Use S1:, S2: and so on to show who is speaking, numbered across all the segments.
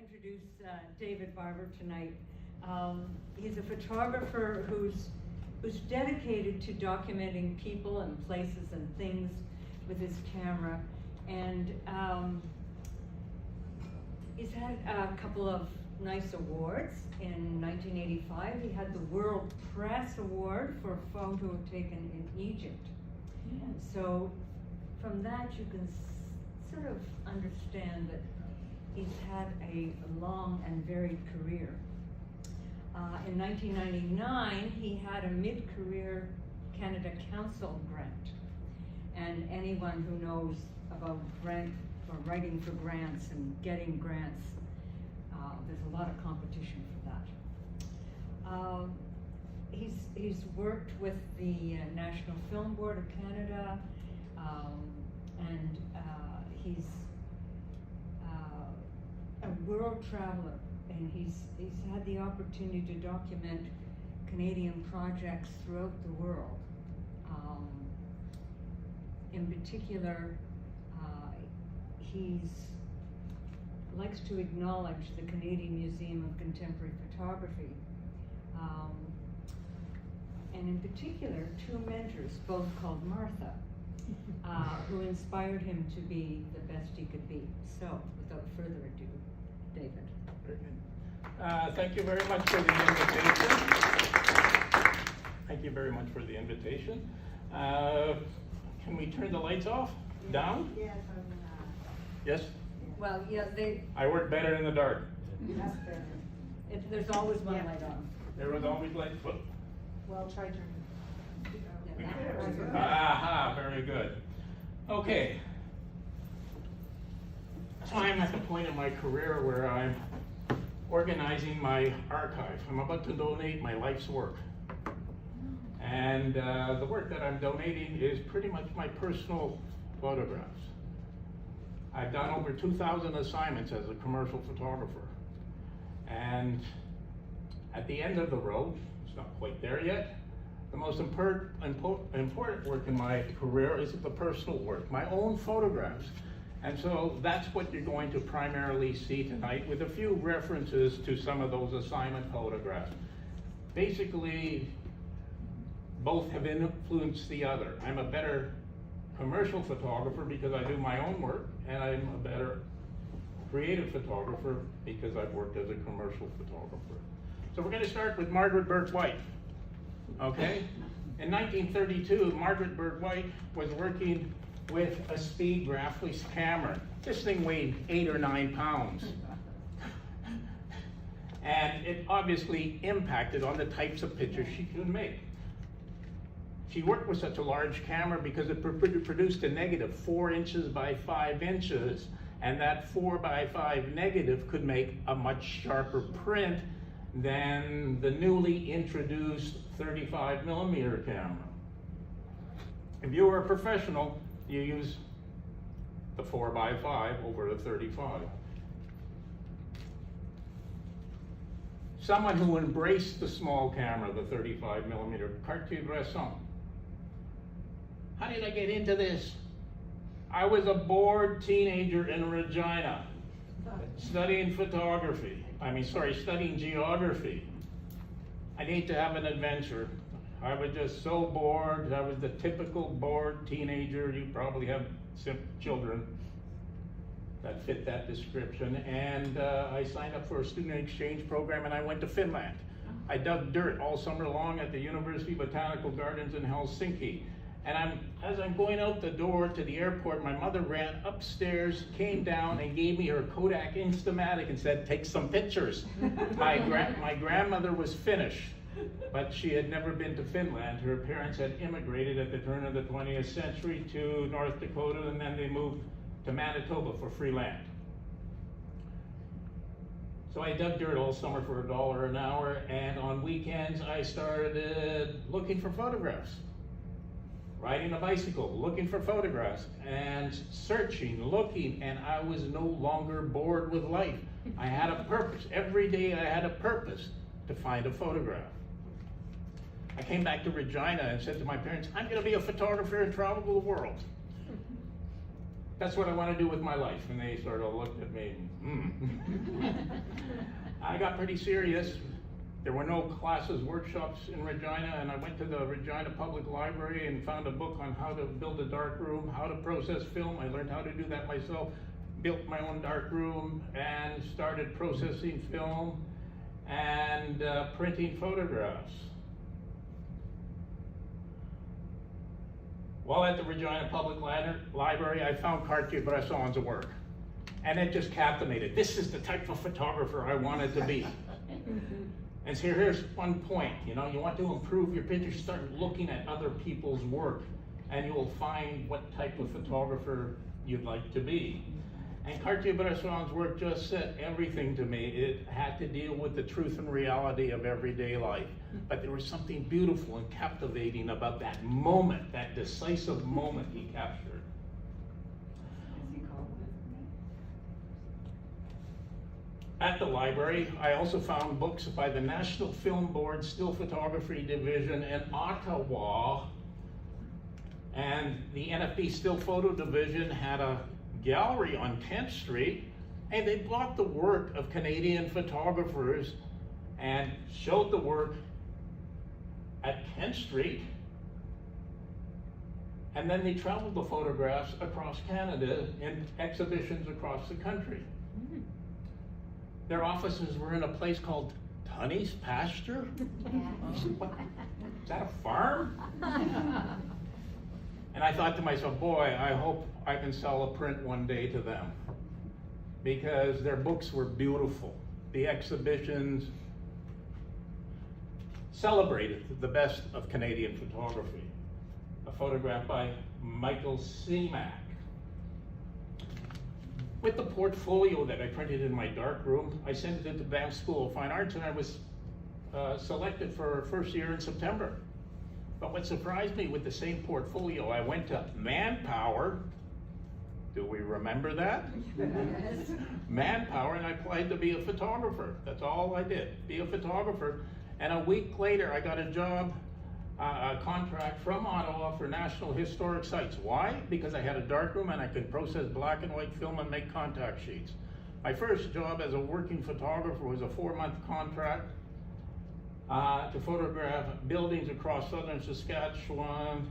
S1: introduce David Barbour tonight. He's a photographer who's dedicated to documenting people and places and things with his camera, and he's had a couple of nice awards. In 1985, he had the World Press Award for a photo taken in Egypt. So from that you can sort of understand that he's had a long and varied career. In 1999, he had a mid-career Canada Council grant. And anyone who knows about grant or writing for grants and getting grants, there's a lot of competition for that. He's worked with the National Film Board of Canada, and he's a world traveler, and he's had the opportunity to document Canadian projects throughout the world. In particular, he likes to acknowledge the Canadian Museum of Contemporary Photography, and in particular, two mentors, both called Martha, who inspired him to be the best he could be. So, without further ado, David.
S2: Very good. Thank you very much for the invitation. Thank you very much for the invitation. Can we turn the lights off? Down?
S3: Yes,
S2: Yes?
S1: Well, yeah,
S2: I work better in the dark.
S3: that's better.
S1: there's always one
S3: Yeah.
S1: light on.
S2: There was always lights. Whoop.
S3: Well, try turning.
S1: Yeah.
S2: Aha, very good. Okay. So I'm at the point in my career where I'm organizing my archive. I'm about to donate my life's work. And the work that I'm donating is pretty much my personal photographs. I've done over 2,000 assignments as a commercial photographer. And at the end of the road, it's not quite there yet, the most important work in my career is the personal work, my own photographs. And so that's what you're going to primarily see tonight, with a few references to some of those assignment photographs. Basically, both have influenced the other. I'm a better commercial photographer because I do my own work, and I'm a better creative photographer because I've worked as a commercial photographer. So we're going to start with Margaret Burt White. Okay? In 1932, Margaret Burt White was working with a speed graphless camera. This thing weighed 8 or 9 pounds. And it obviously impacted on the types of pictures she could make. She worked with such a large camera because it produced a negative 4 inches by 5 inches, and that 4 by 5 negative could make a much sharper print than the newly introduced 35 millimeter camera. If you were a professional, you use the 4 by 5 over the 35. Someone who embraced the small camera, the 35 millimeter, Cartier-Bresson. How did I get into this? I was a bored teenager in Regina, studying studying geography. I need to have an adventure. I was just so bored. I was the typical bored teenager. You probably have children that fit that description. And I signed up for a student exchange program, and I went to Finland. I dug dirt all summer long at the University Botanical Gardens in Helsinki. And as I'm going out the door to the airport, my mother ran upstairs, came down, and gave me her Kodak Instamatic and said, "Take some pictures." My grandmother was Finnish, but she had never been to Finland. Her parents had immigrated at the turn of the 20th century to North Dakota, and then they moved to Manitoba for free land. So I dug dirt all summer for $1 an hour, and on weekends I started looking for photographs. Riding a bicycle, looking for photographs, and searching, looking, and I was no longer bored with life. I had a purpose. Every day I had a purpose to find a photograph. I came back to Regina and said to my parents, "I'm going to be a photographer and travel the world." that's what I want to do with my life. And they sort of looked at me, I got pretty serious. There were no classes, workshops in Regina, and I went to the Regina Public Library and found a book on how to build a dark room, how to process film. I learned how to do that myself, built my own dark room, and started processing film and printing photographs. While at the Regina Public Library, I found Cartier-Bresson's work, and it just captivated. This is the type of photographer I wanted to be. And so here's one point, you know, you want to improve your pictures, start looking at other people's work, and you will find what type of photographer you'd like to be. And Cartier-Bresson's work just said everything to me. It had to deal with the truth and reality of everyday life. But there was something beautiful and captivating about that moment, that decisive moment he captured. At the library, I also found books by the National Film Board Still Photography Division in Ottawa. And the NFB Still Photo Division had a gallery on 10th Street, and they brought the work of Canadian photographers and showed the work at 10th Street. And then they traveled the photographs across Canada in exhibitions across the country. Their offices were in a place called Tunney's Pasture? Is that a farm? And I thought to myself, boy, I hope I can sell a print one day to them, because their books were beautiful. The exhibitions celebrated the best of Canadian photography. A photograph by Michael Seamack. With the portfolio that I printed in my dark room, I sent it into Banff School of Fine Arts, and I was selected for first year in September. But what surprised me, with the same portfolio, I went to Manpower. Do we remember that?
S3: Yes.
S2: Manpower, and I applied to be a photographer. That's all I did, be a photographer. And a week later, I got a job, a contract from Ottawa for National Historic Sites. Why? Because I had a darkroom and I could process black and white film and make contact sheets. My first job as a working photographer was a 4-month contract to photograph buildings across southern Saskatchewan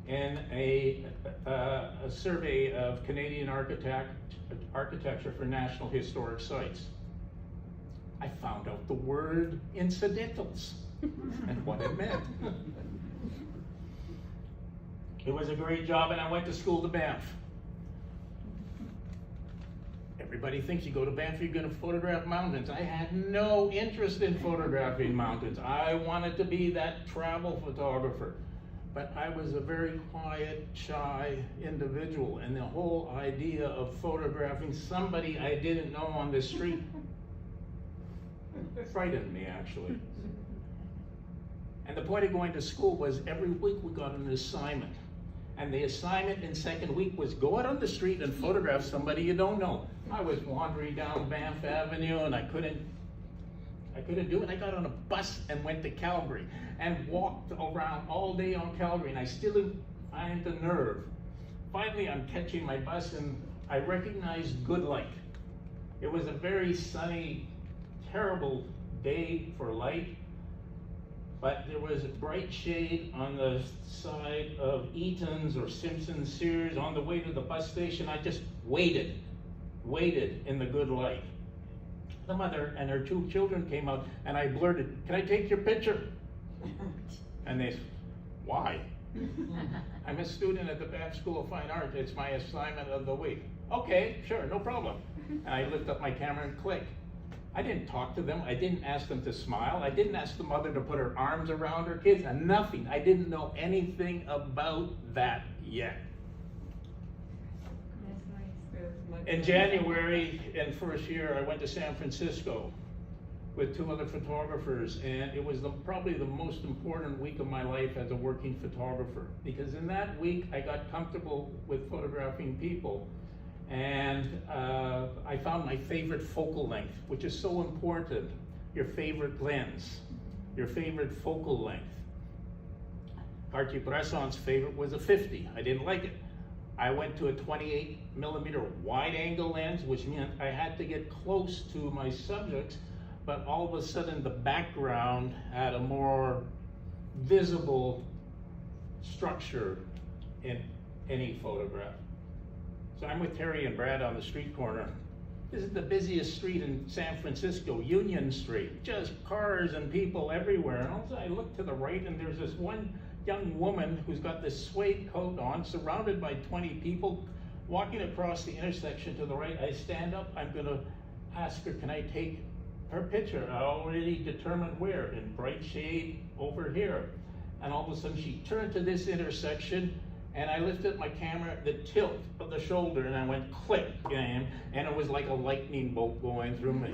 S2: in a survey of Canadian architecture for National Historic Sites. I found out the word incidentals and what it meant. It was a great job, and I went to school to Banff. Everybody thinks you go to Banff, you're going to photograph mountains. I had no interest in photographing mountains. I wanted to be that travel photographer. But I was a very quiet, shy individual, and the whole idea of photographing somebody I didn't know on the street frightened me, actually. And the point of going to school was every week we got an assignment. And the assignment in second week was go out on the street and photograph somebody you don't know. I was wandering down Banff Avenue and I couldn't do it. I got on a bus and went to Calgary and walked around all day on Calgary, and I still didn't find the nerve. Finally, I'm catching my bus and I recognized Good Light. It was a very sunny, terrible day for light, but there was a bright shade on the side of Eaton's or Simpson Sears on the way to the bus station. I just waited in the good light. The mother and her 2 children came out, and I blurted, "Can I take your picture?" And they said, "Why?" "I'm a student at the Banff School of Fine Arts. It's my assignment of the week." "Okay, sure, no problem." And I lift up my camera and click. I didn't talk to them. I didn't ask them to smile. I didn't ask the mother to put her arms around her kids, and nothing. I didn't know anything about that yet. In January, in first year, I went to San Francisco with 2 other photographers, and it was probably the most important week of my life as a working photographer, because in that week I got comfortable with photographing people, and I found my favorite focal length, which is so important. Your favorite lens, your favorite focal length. Cartier-Bresson's favorite was a 50. I didn't like it. I went to a 28mm wide angle lens, which meant I had to get close to my subjects, but all of a sudden the background had a more visible structure in any photograph. So I'm with Terry and Brad on the street corner. This is the busiest street in San Francisco, Union Street, just cars and people everywhere. And also I look to the right and there's this one young woman who's got this suede coat on, surrounded by 20 people, walking across the intersection to the right. I stand up, I'm gonna ask her, can I take her picture? I already determined where, in bright shade over here. And all of a sudden she turned to this intersection and I lifted my camera, the tilt of the shoulder, and I went click, and it was like a lightning bolt going through me.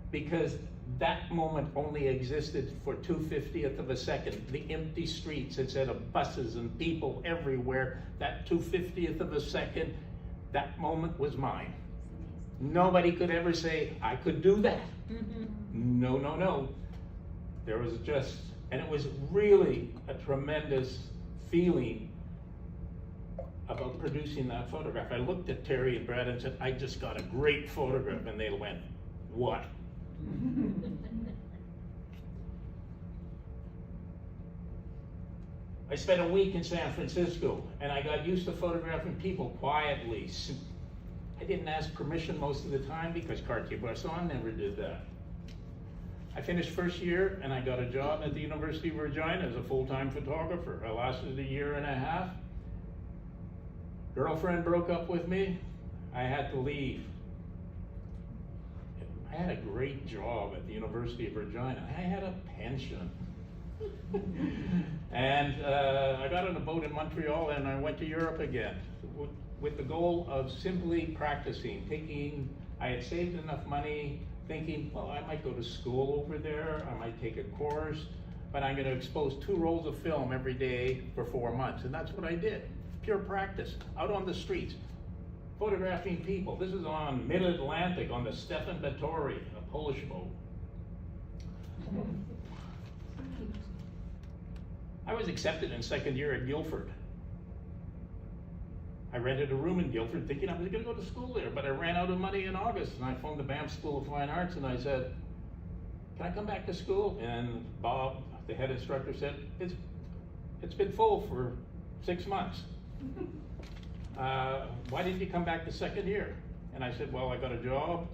S2: Because that moment only existed for 2/50th of a second. The empty streets instead of buses and people everywhere, that 2/50th of a second, that moment was mine. Nobody could ever say, I could do that. No, no, no. There was just, and it was really a tremendous feeling about producing that photograph. I looked at Terry and Brad and said, I just got a great photograph, and they went, what? I spent a week in San Francisco, and I got used to photographing people quietly. I didn't ask permission most of the time because Cartier-Bresson never did that. I finished first year, and I got a job at the University of Regina as a full-time photographer. I lasted a year and a half. Girlfriend broke up with me. I had to leave. I had a great job at the University of Regina. I had a pension. And I got on a boat in Montreal and I went to Europe again with the goal of simply practicing, I had saved enough money thinking, well, I might go to school over there, I might take a course, but I'm gonna expose 2 rolls of film every day for 4 months. And that's what I did. Pure practice, out on the streets, photographing people. This is on mid-Atlantic, on the Stefan Batory, a Polish boat. I was accepted in second year at Guildford. I rented a room in Guildford thinking I was gonna go to school there, but I ran out of money in August, and I phoned the Banff School of Fine Arts and I said, can I come back to school? And Bob, the head instructor, said, it's been full for 6 months. Why didn't you come back the second year? And I said, well, I got a job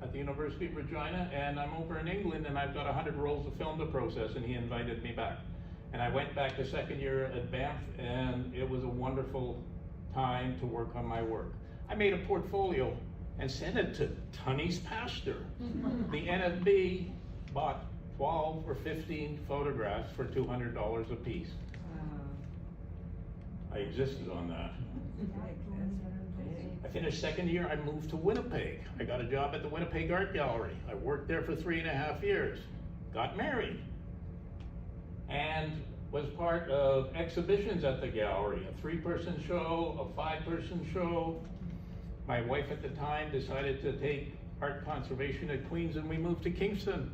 S2: at the University of Regina, and I'm over in England, and I've got 100 rolls of film to process, and he invited me back. And I went back the second year at Banff, and it was a wonderful time to work on my work. I made a portfolio and sent it to Tunney's Pasture. The NFB bought 12 or 15 photographs for $200 a piece. I existed on that. I finished second year, I moved to Winnipeg. I got a job at the Winnipeg Art Gallery. I worked there for 3.5 years, got married, and was part of exhibitions at the gallery, a 3-person show, a 5-person show. My wife at the time decided to take art conservation at Queens, and we moved to Kingston.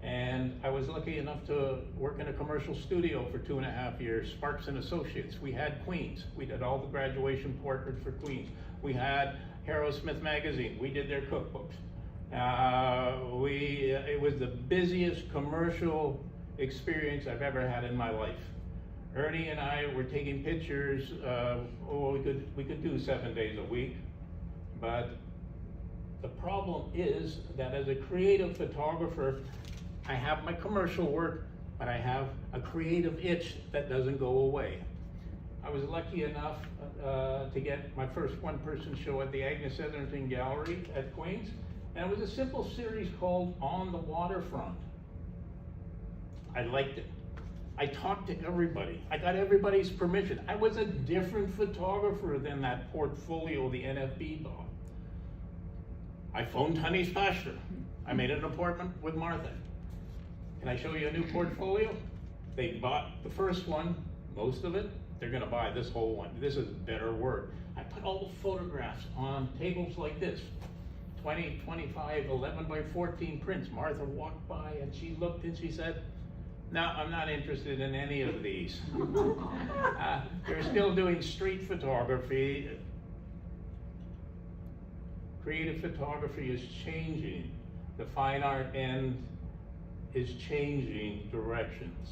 S2: And I was lucky enough to work in a commercial studio for 2.5 years, Sparks and Associates. We had Queens. We did all the graduation portraits for Queens. We had Harrow-Smith magazine. We did their cookbooks. It was the busiest commercial experience I've ever had in my life. Ernie and I were taking pictures. We could do 7 days a week, but the problem is that as a creative photographer, I have my commercial work, but I have a creative itch that doesn't go away. I was lucky enough to get my first 1-person show at the Agnes Etherington Gallery at Queens, and it was a simple series called On the Waterfront. I liked it. I talked to everybody. I got everybody's permission. I was a different photographer than that portfolio the NFB bought. I phoned Tunney's Pasture. I made an appointment with Martha. Can I show you a new portfolio? They bought the first one, most of it. They're gonna buy this whole one. This is better work. I put all the photographs on tables like this, 20, 25, 11 by 14 prints. Martha walked by and she looked and she said, no, I'm not interested in any of these. still doing street photography. Creative photography is changing. The fine art end is changing directions.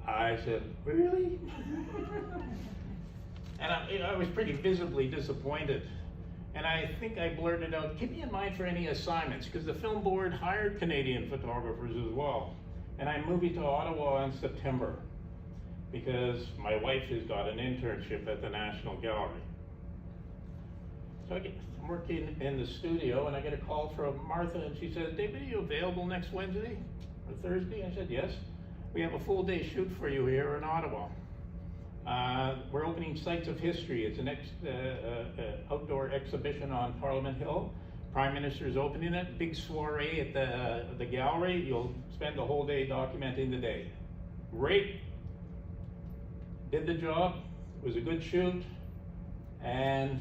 S2: I said, really? And I was pretty visibly disappointed. And I think I blurted out, keep me in mind for any assignments, because the film board hired Canadian photographers as well. And I'm moving to Ottawa in September, because my wife has got an internship at the National Gallery. So I'm working in the studio, and I get a call from Martha, and she says, David, are you available next Wednesday or Thursday? I said, yes. We have a full day shoot for you here in Ottawa. We're opening Sites of History. It's an outdoor exhibition on Parliament Hill. Prime Minister is opening it. Big soiree at the gallery. You'll spend the whole day documenting the day. Great. Did the job. It was a good shoot. And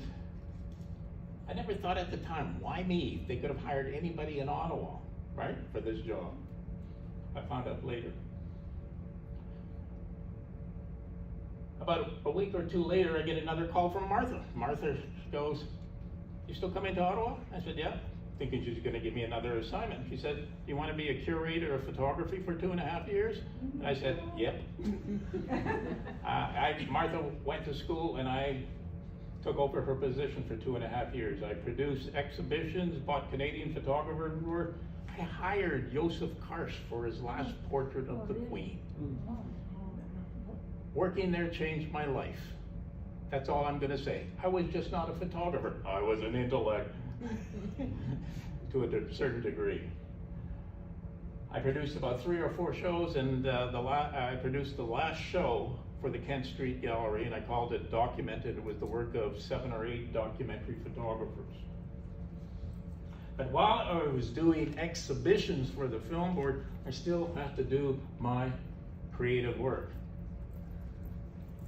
S2: I never thought at the time, why me? They could have hired anybody in Ottawa, right, for this job. I found out later. About a week or two later, I get another call from Martha. Martha goes, you still coming to Ottawa? I said, yeah, thinking she's gonna give me another assignment. She said, you wanna be a curator of photography for 2.5 years? And I said, yep. Martha went to school and I took over her position for 2.5 years. I produced exhibitions, bought Canadian photographers work. I hired Joseph Karsh for his last portrait of the Queen. Working there changed my life. That's all I'm gonna say. I was just not a photographer. I was an intellect to a certain degree. I produced about 3 or 4 shows, and I produced the last show for the Kent Street Gallery, and I called it Documented. It was the work of 7 or 8 documentary photographers. But while I was doing exhibitions for the film board, I still have to do my creative work.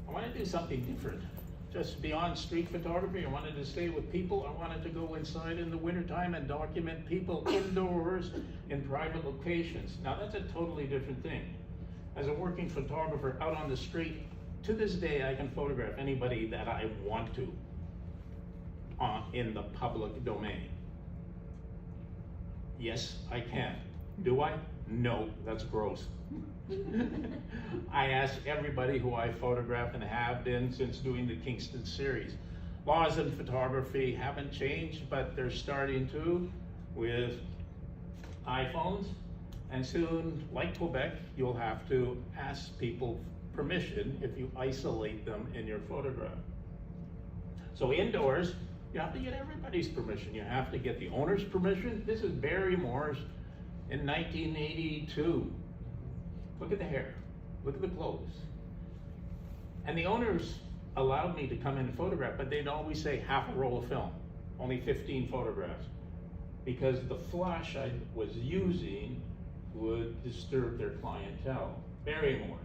S2: I wanted to do something different. Just beyond street photography, I wanted to stay with people. I wanted to go inside in the wintertime and document people indoors in private locations. Now that's a totally different thing. As a working photographer out on the street, to this day I can photograph anybody that I want to in the public domain. Yes, I can. Do I? No, that's gross. I ask everybody who I photograph and have been since doing the Kingston series. Laws in photography haven't changed, but they're starting to with iPhones. And soon, like Quebec, you'll have to ask people permission if you isolate them in your photograph. So indoors, you have to get everybody's permission. You have to get the owner's permission. This is Barrymore's in 1982. Look at the hair, look at the clothes. And the owners allowed me to come in and photograph, but they'd always say half a roll of film, only 15 photographs, because the flash I was using would disturb their clientele. Barrymore's.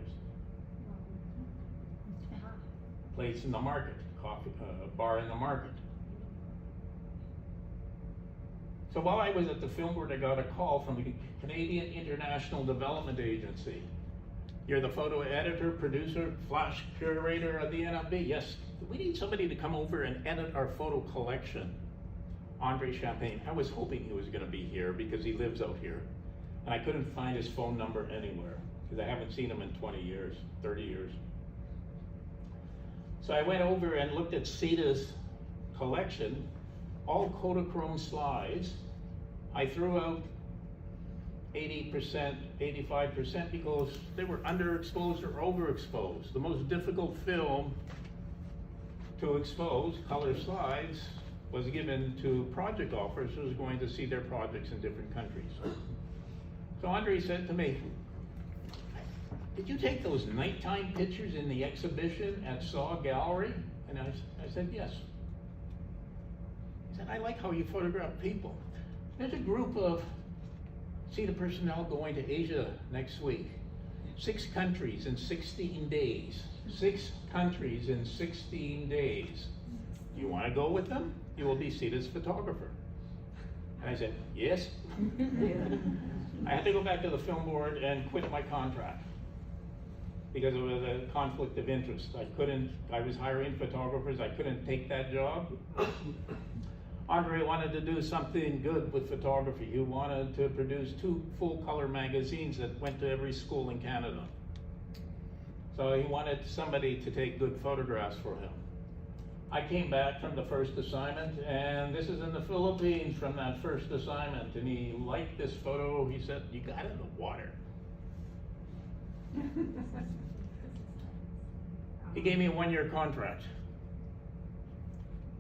S2: Place in the market, coffee, bar in the market. So while I was at the film board, I got a call from the Canadian International Development Agency. You're the photo editor, producer, flash curator of the NFB. Yes, we need somebody to come over and edit our photo collection. Andre Champagne, I was hoping he was gonna be here because he lives out here. And I couldn't find his phone number anywhere because I haven't seen him in 20 years, 30 years. So I went over and looked at Sita's collection, all Kodachrome slides. I threw out 80%, 85% because they were underexposed or overexposed. The most difficult film to expose, color slides, was given to project officers going to see their projects in different countries. So Andre said to me, did you take those nighttime pictures in the exhibition at Saw Gallery? And I said, yes. He said, I like how you photograph people. There's a group of CETA personnel going to Asia next week. 6 countries in 16 days. 6 countries in 16 days. You want to go with them? You will be CETA's photographer. And I said, yes. I had to go back to the film board and quit my contract. because it was a conflict of interest. I was hiring photographers, I couldn't take that job. Andre wanted to do something good with photography. He wanted to produce 2 full-color magazines that went to every school in Canada. So he wanted somebody to take good photographs for him. I came back from the first assignment, and this is in the Philippines from that first assignment, and he liked this photo. He said, "You got it in the water." He gave me a 1-year contract.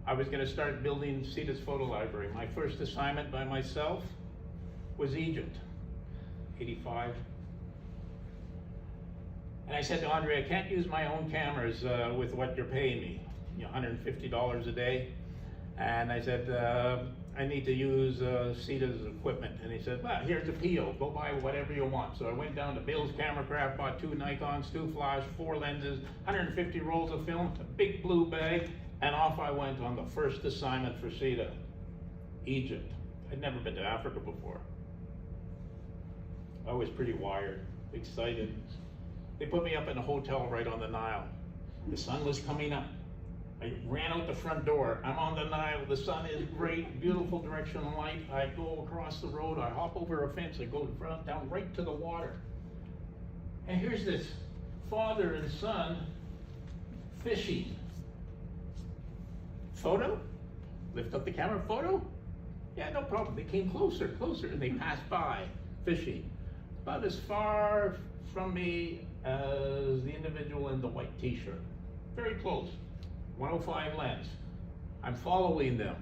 S2: I was going to start building CETA's photo library. My first assignment by myself was Egypt, 85. And I said to Andre, I can't use my own cameras with what you're paying me, $150 a day. And I said, I need to use CETA's equipment. And he said, well, here's a PO, go buy whatever you want. So I went down to Bill's Camera Craft, bought 2 Nikons, 2 flash, 4 lenses, 150 rolls of film, a big blue bag, and off I went on the first assignment for CETA, Egypt. I'd never been to Africa before. I was pretty wired, excited. They put me up in a hotel right on the Nile. The sun was coming up. I ran out the front door. I'm on the Nile. The sun is great, beautiful direction of light. I go across the road. I hop over a fence. I go down right to the water. And here's this father and son fishing. Photo? Lift up the camera, photo? Yeah, no problem. They came closer, and they passed by fishing. About as far from me as the individual in the white t-shirt. Very close. 105 lens. I'm following them.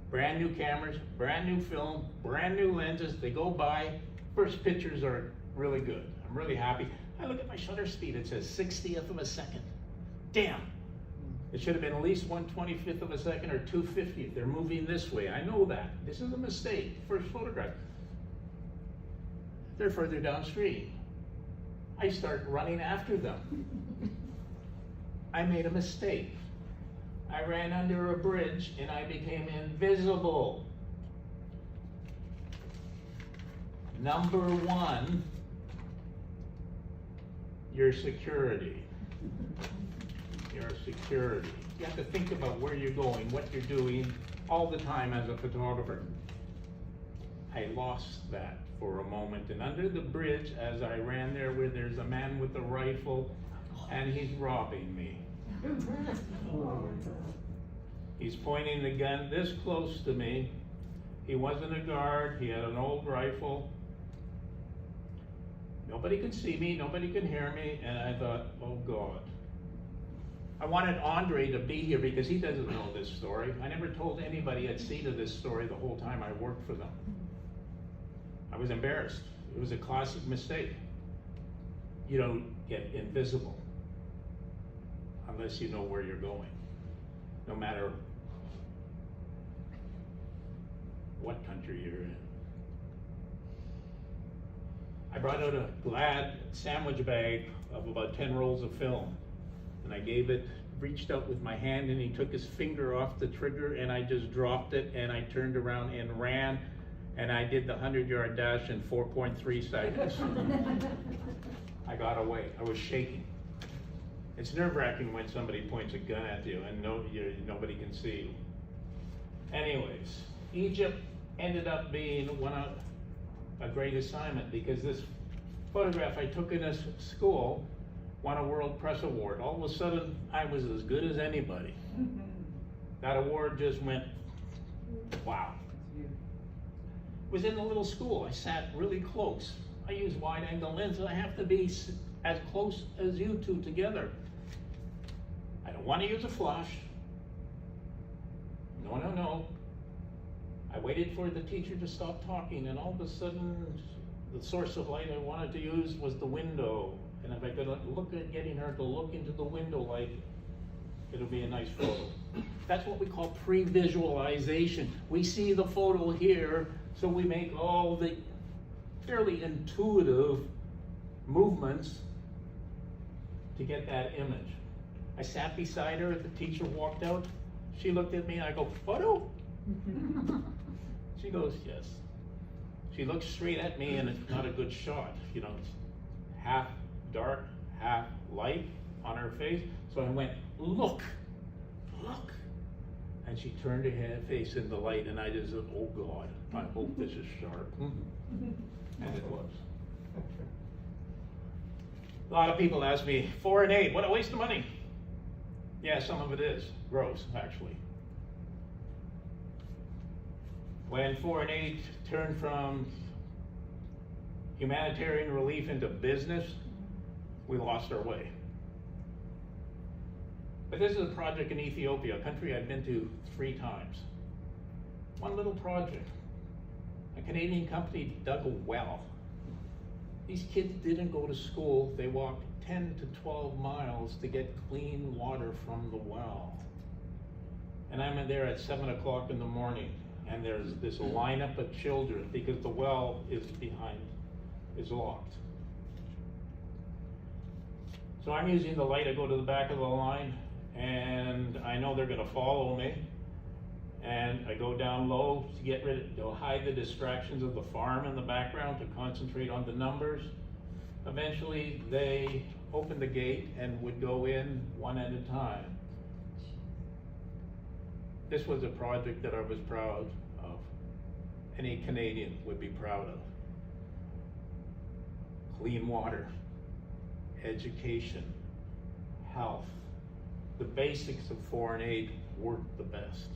S2: Brand new cameras, brand new film, brand new lenses. They go by. First pictures are really good. I'm really happy. I look at my shutter speed. It says 60th of a second. Damn. It should have been at least 1/25th of a second or 2/50th. They're moving this way. I know that. This is a mistake. First photograph. They're further downstream. I start running after them. I made a mistake. I ran under a bridge and I became invisible. Number 1, your security. Your security. You have to think about where you're going, what you're doing all the time as a photographer. I lost that for a moment, and under the bridge as I ran there where there's a man with a rifle and he's robbing me. He's pointing the gun this close to me. He wasn't a guard, he had an old rifle. Nobody could see me, nobody could hear me, and I thought, oh God. I wanted Andre to be here because he doesn't know this story. I never told anybody at CETA this story the whole time I worked for them. I was embarrassed. It was a classic mistake. You don't get invisible unless you know where you're going, no matter what country you're in. I brought out a Glad sandwich bag of about 10 rolls of film, and I gave it, reached out with my hand, and he took his finger off the trigger, and I just dropped it, and I turned around and ran, and I did the 100-yard dash in 4.3 seconds. I got away. I was shaking. It's nerve-wracking when somebody points a gun at you and nobody can see you. Anyways, Egypt ended up being a great assignment because this photograph I took in a school won a World Press Award. All of a sudden, I was as good as anybody. That award just went, wow. It was in a little school. I sat really close. I use wide-angle lenses. I have to be as close as you two together. I don't want to use a flash. No. I waited for the teacher to stop talking, and all of a sudden, the source of light I wanted to use was the window. And if I could look at getting her to look into the window light, it'll be a nice photo. That's what we call pre-visualization. We see the photo here, so we make all the fairly intuitive movements to get that image. I sat beside her, the teacher walked out, she looked at me and I go, photo? She goes, yes. She looks straight at me and it's not a good shot. You know, it's half dark, half light on her face. So I went, look, look. And she turned her face in the light, and I just said, oh God, I hope this is sharp. And it was. A lot of people ask me, 4 and 8, what a waste of money. Yeah, some of it is gross, actually. When 4 and 8 turned from humanitarian relief into business, we lost our way. But this is a project in Ethiopia, a country I've been to 3 times. One little project. A Canadian company dug a well. These kids didn't go to school. They walked 10 to 12 miles to get clean water from the well. And I'm in there at 7 o'clock in the morning, and there's this lineup of children because the well is locked. So I'm using the light. I go to the back of the line, and I know they're gonna follow me. And I go down low to hide the distractions of the farm in the background, to concentrate on the numbers. Eventually, they opened the gate and would go in one at a time. This was a project that I was proud of. Any Canadian would be proud of. Clean water, education, health. The basics of 4 and 8 worked the best,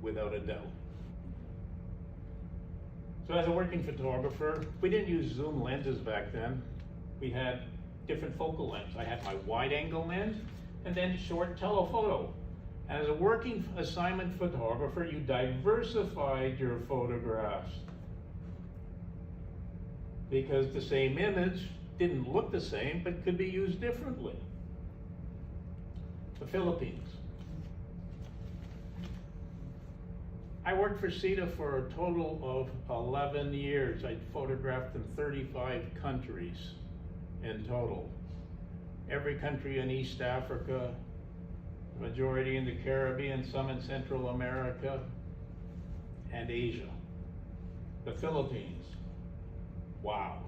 S2: without a doubt. So as a working photographer, we didn't use zoom lenses back then. We had different focal lengths. I had my wide angle lens and then short telephoto. And as a working assignment photographer, you diversified your photographs, because the same image didn't look the same, but could be used differently. The Philippines. I worked for CETA for a total of 11 years. I photographed in 35 countries in total. Every country in East Africa, majority in the Caribbean, some in Central America, and Asia. The Philippines, wow.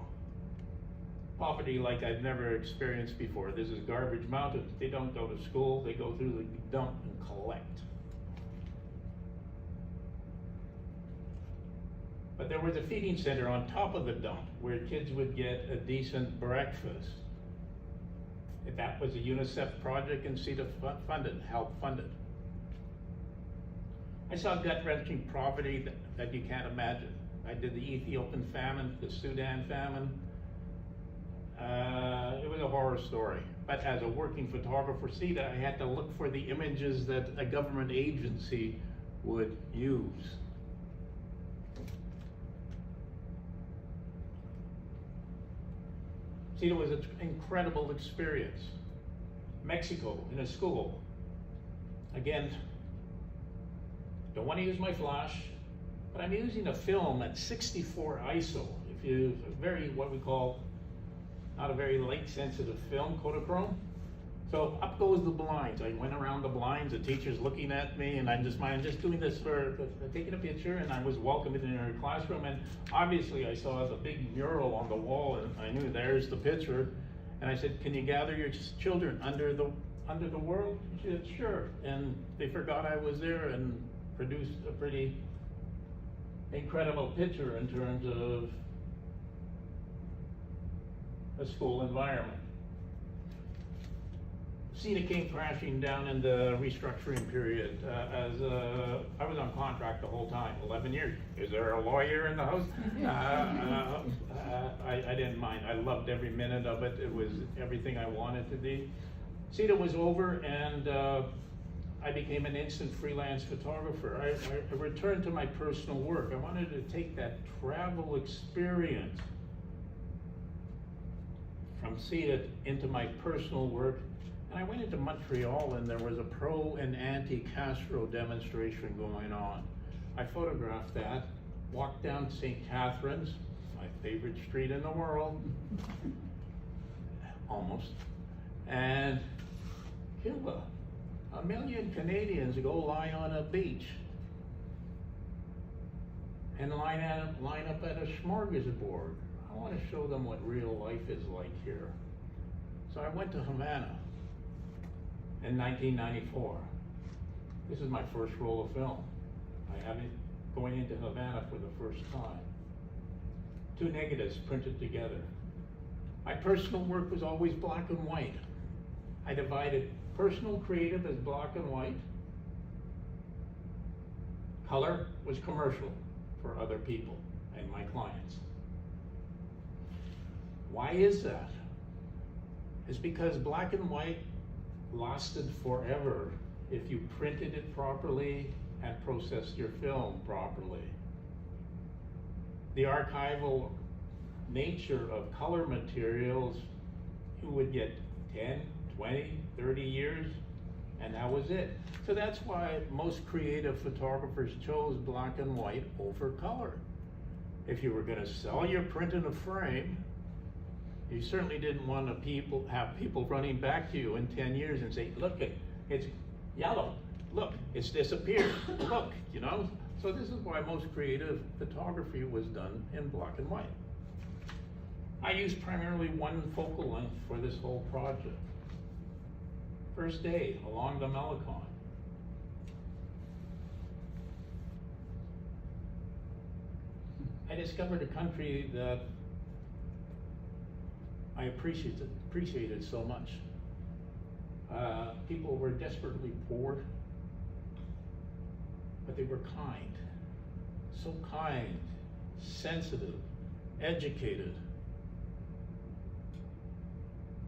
S2: Poverty like I've never experienced before. This is garbage mountain. They don't go to school, they go through the dump and collect. But there was a feeding center on top of the dump where kids would get a decent breakfast. That was a UNICEF project, and CETA helped fund it. I saw gut-wrenching poverty that you can't imagine. I did the Ethiopian famine, the Sudan famine. It was a horror story. But as a working photographer for CETA, I had to look for the images that a government agency would use. CETA was an incredible experience. Mexico, in a school. Again, don't want to use my flash, but I'm using a film at 64 ISO. If you, what we call, not a very light sensitive film, Kodachrome. So up goes the blinds. I went around the blinds, the teacher's looking at me, and I'm just doing this for taking a picture, and I was welcomed in her classroom, and obviously I saw the big mural on the wall, and I knew there's the picture, and I said, can you gather your children under the world? She said, sure, and they forgot I was there and produced a pretty incredible picture in terms of a school environment. CETA came crashing down in the restructuring period. I was on contract the whole time, 11 years. Is there a lawyer in the house? I didn't mind. I loved every minute of it. It was everything I wanted to be. CETA was over, and I became an instant freelance photographer. I returned to my personal work. I wanted to take that travel experience from CETA into my personal work. And I went into Montreal, and there was a pro and anti-Castro demonstration going on. I photographed that, walked down St. Catharines, my favorite street in the world, almost, and Cuba. 1 million Canadians go lie on a beach and line up at a smorgasbord. I want to show them what real life is like here. So I went to Havana in 1994. This is my first roll of film. I had it going into Havana for the first time. 2 negatives printed together. My personal work was always black and white. I divided personal creative as black and white. Color was commercial for other people and my clients. Why is that? It's because black and white lasted forever if you printed it properly and processed your film properly. The archival nature of color materials, you would get 10, 20, 30 years, and that was it. So that's why most creative photographers chose black and white over color. If you were going to sell your print in a frame, you certainly didn't want to have people running back to you in 10 years and say, look, it's yellow. Look, it's disappeared. Look, you know? So this is why most creative photography was done in black and white. I used primarily one focal length for this whole project. First day, along the Malecon. I discovered a country that I appreciated so much. People were desperately poor, but they were kind. So kind, sensitive, educated,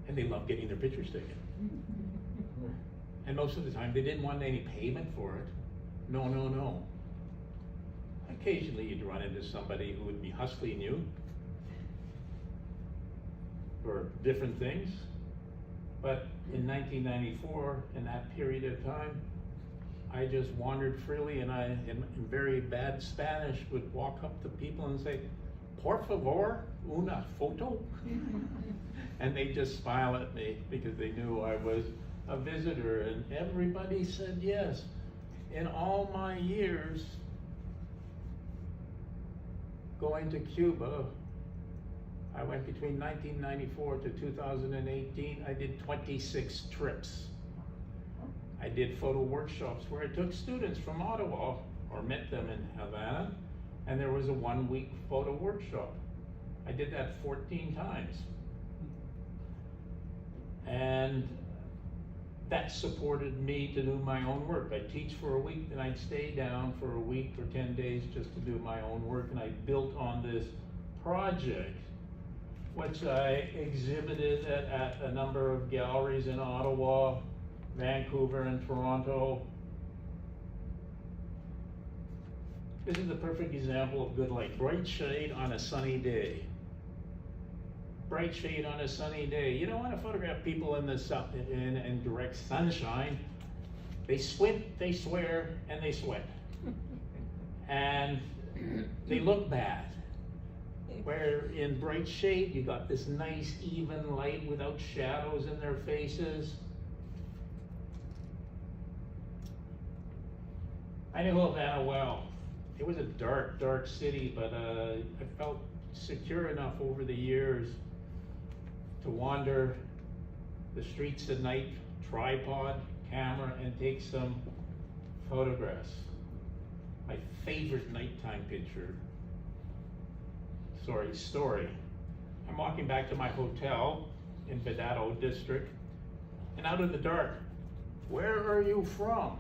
S2: and they loved getting their pictures taken. And most of the time, they didn't want any payment for it. No, no, no. Occasionally, you'd run into somebody who would be hustling you for different things. But in 1994, in that period of time, I just wandered freely, and I, in very bad Spanish, would walk up to people and say, "Por favor, una foto?" And they just smile at me because they knew I was a visitor, and everybody said yes. In all my years going to Cuba, I went between 1994 to 2018, I did 26 trips. I did photo workshops where I took students from Ottawa or met them in Havana, and there was a 1-week photo workshop. I did that 14 times. And that supported me to do my own work. I'd teach for a week, then I'd stay down for a week or 10 days just to do my own work, and I built on this project, which I exhibited at a number of galleries in Ottawa, Vancouver, and Toronto. This is the perfect example of good light. Bright shade on a sunny day. Bright shade on a sunny day. You don't want to photograph people in the sun, in direct sunshine. They squint, they swear, and they sweat. And they look bad. Where in bright shade, you got this nice even light without shadows in their faces. I knew Havana well. It was a dark, dark city, but I felt secure enough over the years to wander the streets at night, tripod, camera, and take some photographs. My favorite nighttime picture, story. I'm walking back to my hotel in Vedado district, and out in the dark, "Where are you from?"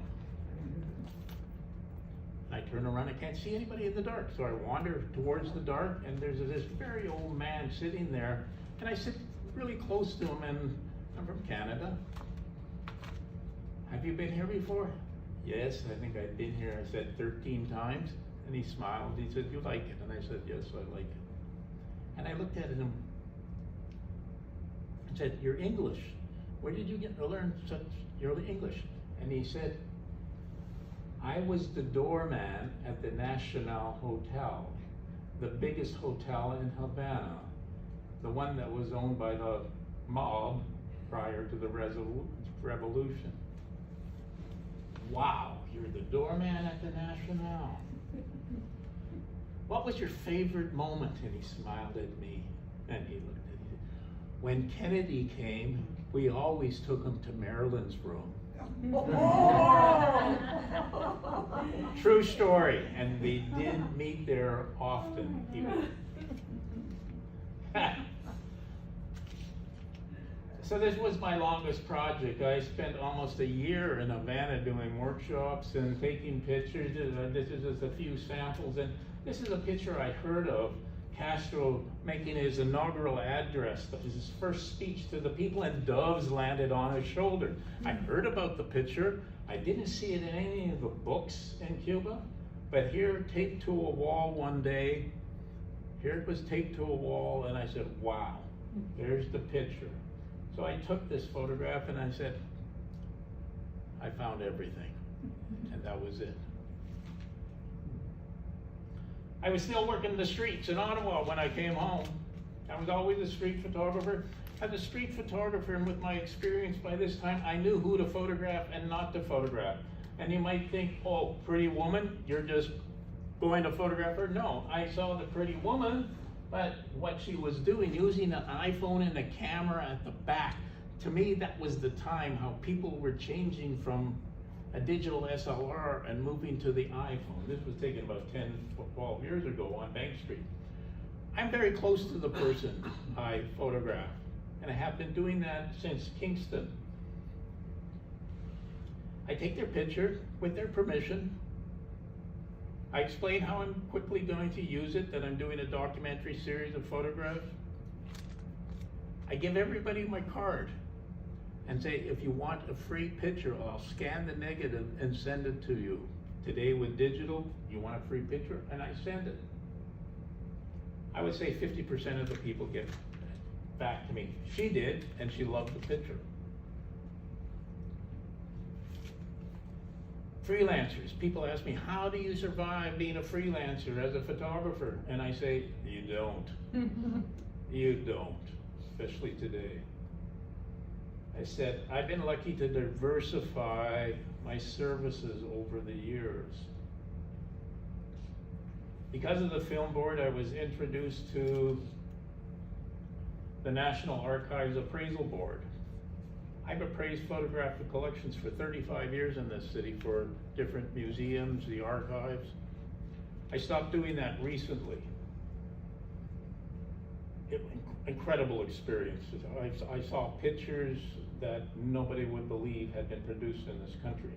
S2: I turn around, I can't see anybody in the dark. So I wander towards the dark, and there's this very old man sitting there, and I sit really close to him, and I'm from Canada. "Have you been here before?" "Yes, I think I've been here," I said, 13 times. And he smiled, he said, "You like it?" And I said, "Yes, I like it." And I looked at him and said, "You're English. Where did you learn such your English?" And he said, "I was the doorman at the National Hotel, the biggest hotel in Havana, the one that was owned by the mob prior to the revolution." "Wow, you're the doorman at the National. What was your favorite moment?" And he smiled at me, and he looked at me. "When Kennedy came we always took him to Marilyn's room. True story, and we did meet there often. So this was my longest project. I spent almost a year in Havana doing workshops and taking pictures. This is just a few samples, and this is a picture I heard of Castro making his inaugural address, his first speech to the people, and doves landed on his shoulder. I heard about the picture. I didn't see it in any of the books in Cuba, but here, taped to a wall one day, here it was taped to a wall, and I said, wow, there's the picture. So I took this photograph and I said, I found everything, and that was it. I was still working the streets in Ottawa when I came home. I was always a street photographer. As a street photographer, and with my experience by this time, I knew who to photograph and not to photograph. And you might think, oh, pretty woman, you're just going to photograph her. No, I saw the pretty woman, but what she was doing, using an iPhone and a camera at the back, to me, that was the time how people were changing from a digital SLR and moving to the iPhone. This was taken about 10, 12 years ago on Bank Street. I'm very close to the person I photograph, and I have been doing that since Kingston. I take their picture with their permission. I explain how I'm quickly going to use it, that I'm doing a documentary series of photographs. I give everybody my card and say, if you want a free picture, I'll scan the negative and send it to you. Today with digital, you want a free picture, and I send it. I would say 50% of the people get back to me. She did, and she loved the picture. Freelancers, people ask me, how do you survive being a freelancer as a photographer? And I say, you don't. You don't, especially today. I said, I've been lucky to diversify my services over the years. Because of the Film Board, I was introduced to the National Archives Appraisal Board. I've appraised photographic collections for 35 years in this city for different museums, the archives. I stopped doing that recently. Incredible experiences. I saw pictures that nobody would believe had been produced in this country.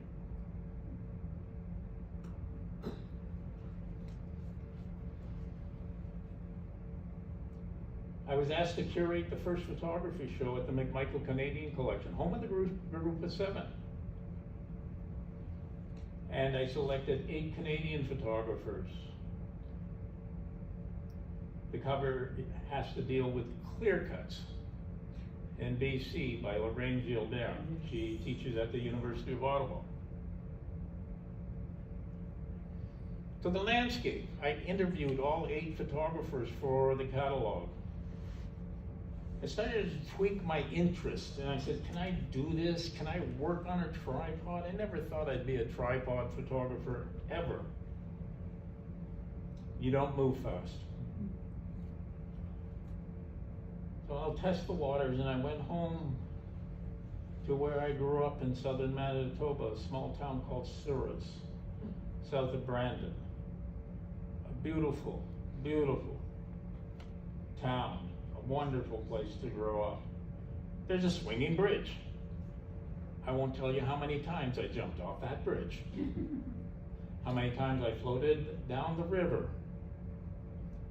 S2: I was asked to curate the first photography show at the McMichael Canadian Collection, home of the group of 7. And I selected 8 Canadian photographers. The cover has to deal with clear cuts in BC by Lorraine Gilbert. She teaches at the University of Ottawa. So the landscape, I interviewed all 8 photographers for the catalog. I started to tweak my interest, and I said, can I do this? Can I work on a tripod? I never thought I'd be a tripod photographer, ever. You don't move fast. So I'll test the waters, and I went home to where I grew up in southern Manitoba, a small town called Souris, south of Brandon. A beautiful, beautiful town. Wonderful place to grow up. There's a swinging bridge. I won't tell you how many times I jumped off that bridge. How many times I floated down the river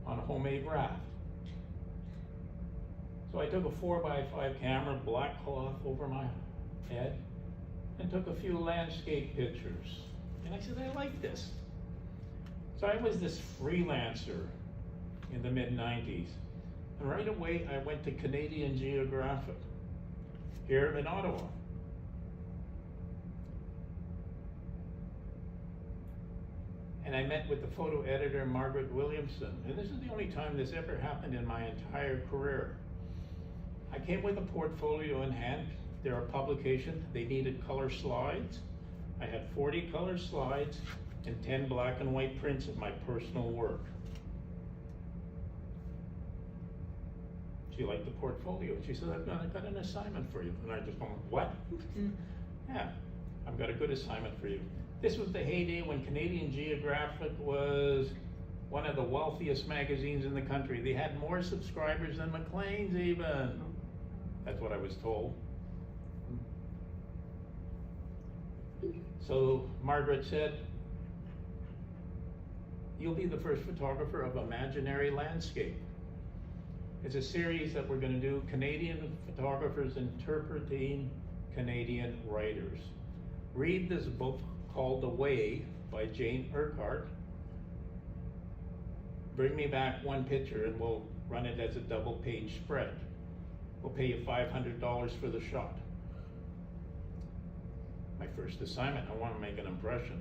S2: on a homemade raft. So I took a 4x5 camera, black cloth over my head, and took a few landscape pictures. And I said, I like this. So I was this freelancer in the mid-90s. And right away, I went to Canadian Geographic here in Ottawa. And I met with the photo editor, Margaret Williamson. And this is the only time this ever happened in my entire career. I came with a portfolio in hand. They're a publication. They needed color slides. I had 40 color slides and 10 black and white prints of my personal work. you like the portfolio? And she said, I've got an assignment for you. And I just went, what? Yeah, I've got a good assignment for you. This was the heyday when Canadian Geographic was one of the wealthiest magazines in the country. They had more subscribers than Maclean's even. That's what I was told. So Margaret said, you'll be the first photographer of Imaginary Landscape. It's a series that we're going to do, Canadian photographers interpreting Canadian writers. Read this book called The Way by Jane Urquhart. Bring me back one picture and we'll run it as a double-page spread. We'll pay you $500 for the shot. My first assignment, I want to make an impression.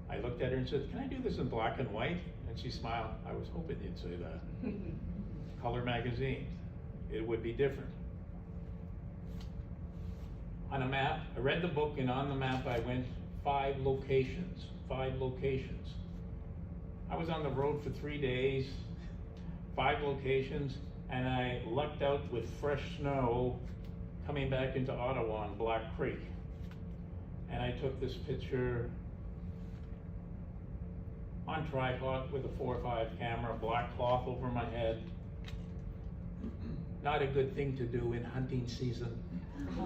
S2: I looked at her and said, can I do this in black and white? And she smiled. I was hoping you'd say that. Color magazine, it would be different. On a map, I read the book, and on the map I went 5 locations. I was on the road for 3 days, 5 locations, and I lucked out with fresh snow coming back into Ottawa on Black Creek. And I took this picture on tripod with a 4.5 camera, black cloth over my head. Not a good thing to do in hunting season. I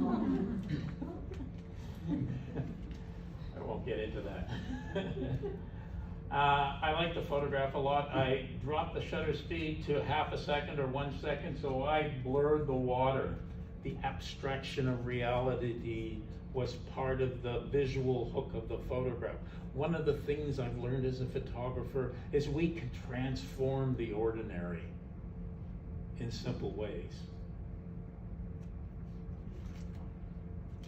S2: won't get into that. I like to photograph a lot. I dropped the shutter speed to half a second or 1 second, so I blurred the water. The abstraction of reality was part of the visual hook of the photograph. One of the things I've learned as a photographer is we can transform the ordinary in simple ways.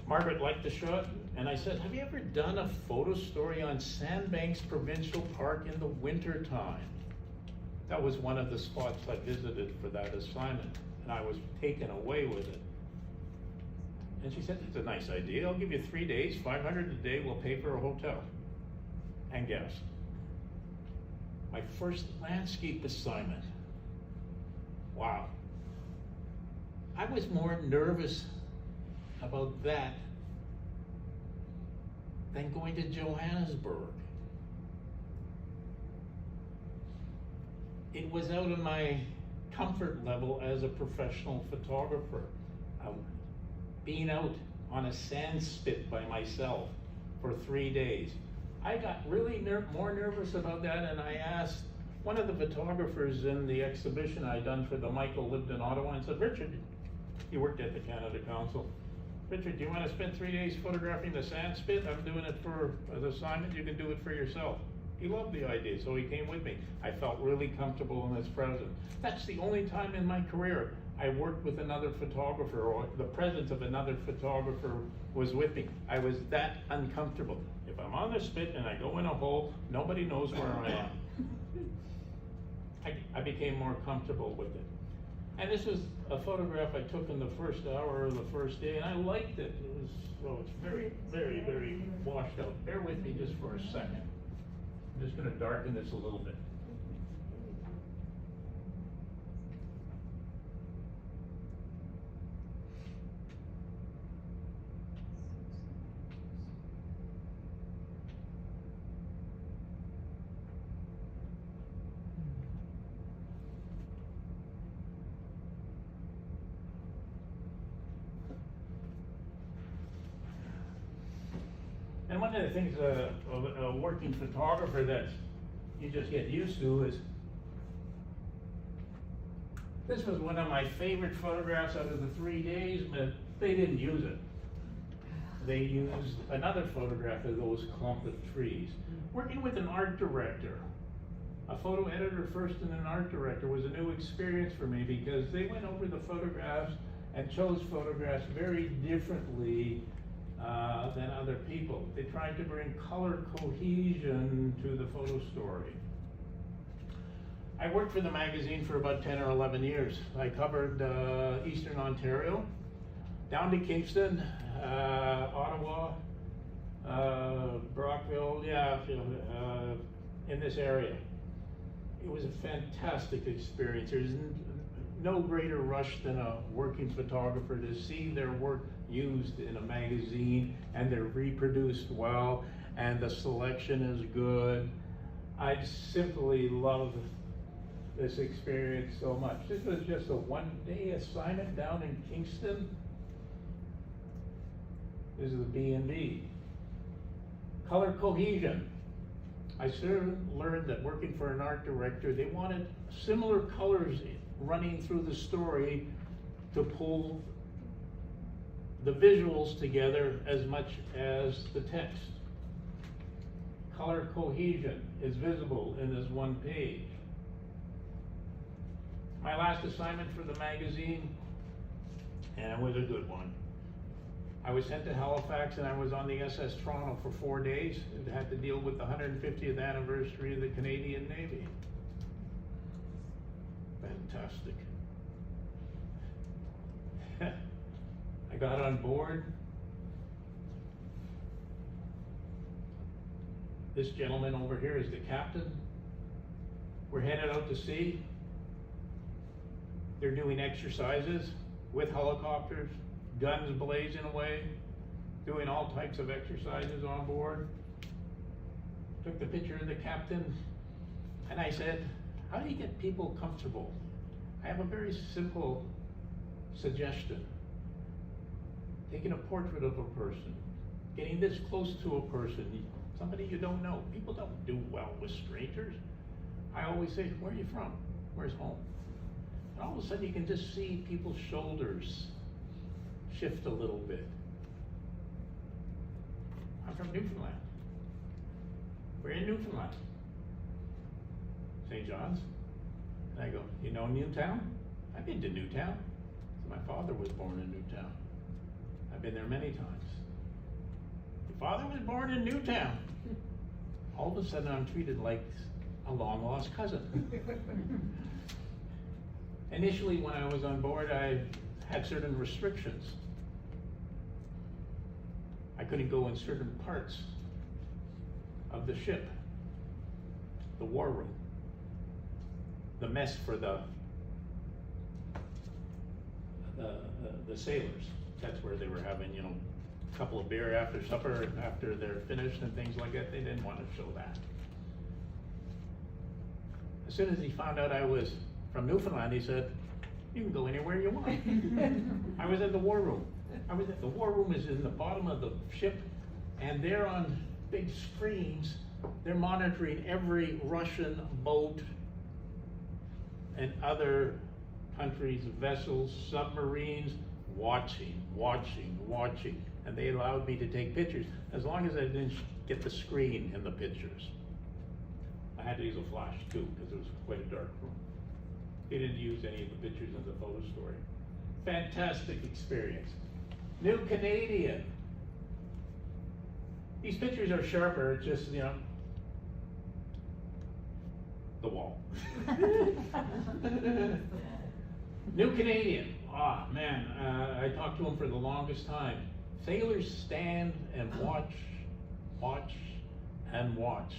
S2: Margaret liked the shot, and I said, have you ever done a photo story on Sandbanks Provincial Park in the winter time? That was one of the spots I visited for that assignment, and I was taken away with it. And she said, it's a nice idea. I'll give you 3 days, $500 a day, we'll pay for a hotel and gas. My first landscape assignment. Wow. I was more nervous about that than going to Johannesburg. It was out of my comfort level as a professional photographer. Being out on a sand spit by myself for 3 days. I got really more nervous about that, and I asked one of the photographers in the exhibition I'd done for the Michael lived in Ottawa, and said, Richard, he worked at the Canada Council. Richard, do you want to spend 3 days photographing the sand spit? I'm doing it for an assignment, you can do it for yourself. He loved the idea, so he came with me. I felt really comfortable in his presence. That's the only time in my career I worked with another photographer, or the presence of another photographer was with me. I was that uncomfortable. If I'm on the spit and I go in a hole, nobody knows where I am. I became more comfortable with it. And this was a photograph I took in the first hour of the first day, and I liked it. It's very, very, very washed out. Bear with me just for a second. I'm just going to darken this a little bit. And one of the things of a working photographer that you just get used to is, this was one of my favorite photographs out of the 3 days, but they didn't use it. They used another photograph of those clump of trees. Working with an art director, a photo editor first and an art director, was a new experience for me, because they went over the photographs and chose photographs very differently than other people. They tried to bring color cohesion to the photo story. I worked for the magazine for about 10 or 11 years. I covered Eastern Ontario, down to Kingston, Ottawa, Brockville, in this area. It was a fantastic experience. There's no greater rush than a working photographer to see their work used in a magazine and they're reproduced well and the selection is good. I simply love this experience so much. This was just a one-day assignment down in Kingston. This is the B&B. Color cohesion. I soon learned that working for an art director, they wanted similar colors running through the story to pull the visuals together as much as the text. Color cohesion is visible in this one page. My last assignment for the magazine, and it was a good one. I was sent to Halifax and I was on the SS Toronto for 4 days. It had to deal with the 150th anniversary of the Canadian Navy. Fantastic. I got on board. This gentleman over here is the captain. We're headed out to sea. They're doing exercises with helicopters, guns blazing away, doing all types of exercises on board. Took the picture of the captain, and I said, how do you get people comfortable? I have a very simple suggestion. Taking a portrait of a person, getting this close to a person, somebody you don't know. People don't do well with strangers. I always say, where are you from? Where's home? And all of a sudden you can just see people's shoulders shift a little bit. I'm from Newfoundland. We're in Newfoundland. St. John's. And I go, you know Newtown? I've been to Newtown. My father was born in Newtown. I've been there many times. Your father was born in Newtown. All of a sudden I'm treated like a long lost cousin. Initially when I was on board, I had certain restrictions. I couldn't go in certain parts of the ship, the war room, the mess for the sailors. That's where they were having, you know, a couple of beer after supper, after they're finished and things like that. They didn't want to show that. As soon as he found out I was from Newfoundland, he said, you can go anywhere you want. I was in the war room. The war room is in the bottom of the ship, and they're on big screens. They're monitoring every Russian boat and other countries' vessels, submarines, watching. And they allowed me to take pictures, as long as I didn't get the screen in the pictures. I had to use a flash too, because it was quite a dark room. They didn't use any of the pictures in the photo story. Fantastic experience. New Canadian. These pictures are sharper, just, you know, the wall. New Canadian. Ah, man, I talked to him for the longest time. Sailors stand and watch, and watch.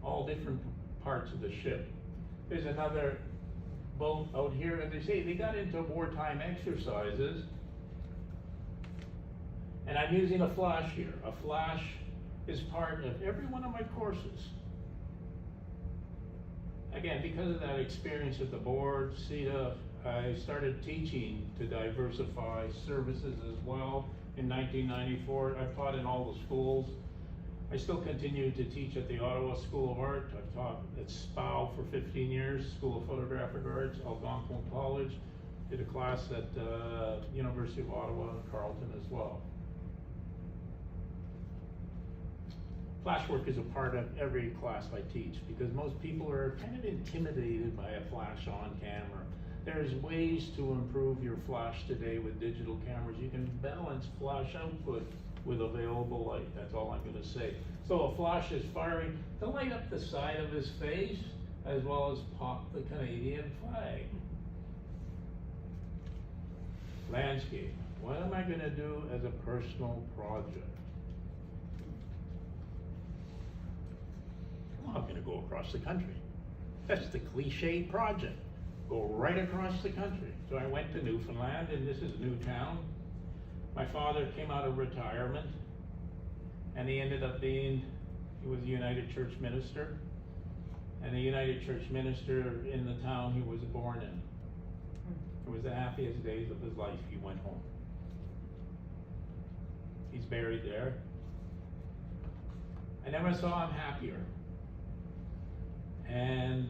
S2: All different parts of the ship. There's another boat out here, and they say they got into wartime exercises. And I'm using a flash here. A flash is part of every one of my courses. Again, because of that experience at the board, CETA, I started teaching to diversify services as well. In 1994, I've taught in all the schools. I still continue to teach at the Ottawa School of Art. I've taught at SPOW for 15 years, School of Photographic Arts, Algonquin College. Did a class at University of Ottawa and Carleton as well. Flash work is a part of every class I teach because most people are kind of intimidated by a flash on camera. There's ways to improve your flash today with digital cameras. You can balance flash output with available light. That's all I'm going to say. So a flash is firing to light up the side of his face as well as pop the Canadian flag. Landscape. What am I going to do as a personal project? I'm going to go across the country. That's the cliche project. go right across the country. So I went to Newfoundland, and this is Newtown. My father came out of retirement, and he ended up he was a United Church minister, and a United Church minister in the town he was born in. It was the happiest days of his life. He went home. He's buried there. I never saw him happier. And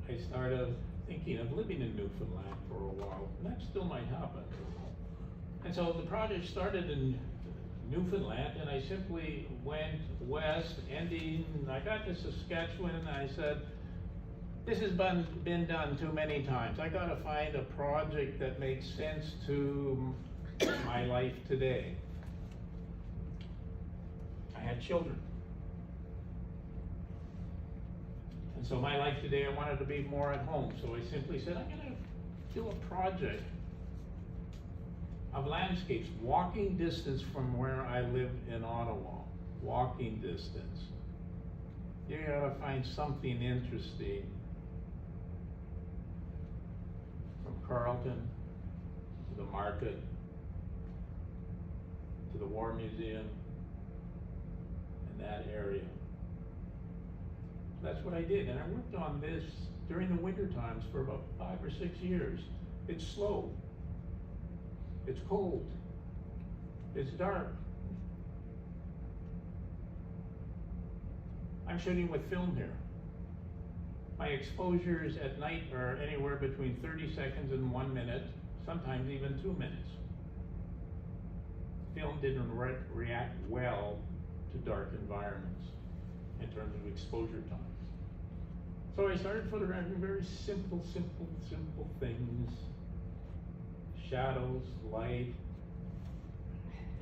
S2: I started thinking of living in Newfoundland for a while, and that still might happen. And so the project started in Newfoundland, and I simply went west, I got to Saskatchewan, and I said, this has been done too many times. I gotta find a project that makes sense to my life today. I had children. And so my life today, I wanted to be more at home. So I simply said, I'm gonna do a project of landscapes, walking distance from where I live in Ottawa, walking distance. You gotta find something interesting from Carleton to the market to the War Museum and that area. That's what I did, and I worked on this during the winter times for about 5 or 6 years. It's slow. It's cold. It's dark. I'm shooting with film here. My exposures at night are anywhere between 30 seconds and 1 minute, sometimes even 2 minutes. Film didn't react well to dark environments in terms of exposure time. So I started photographing very simple things. Shadows, light,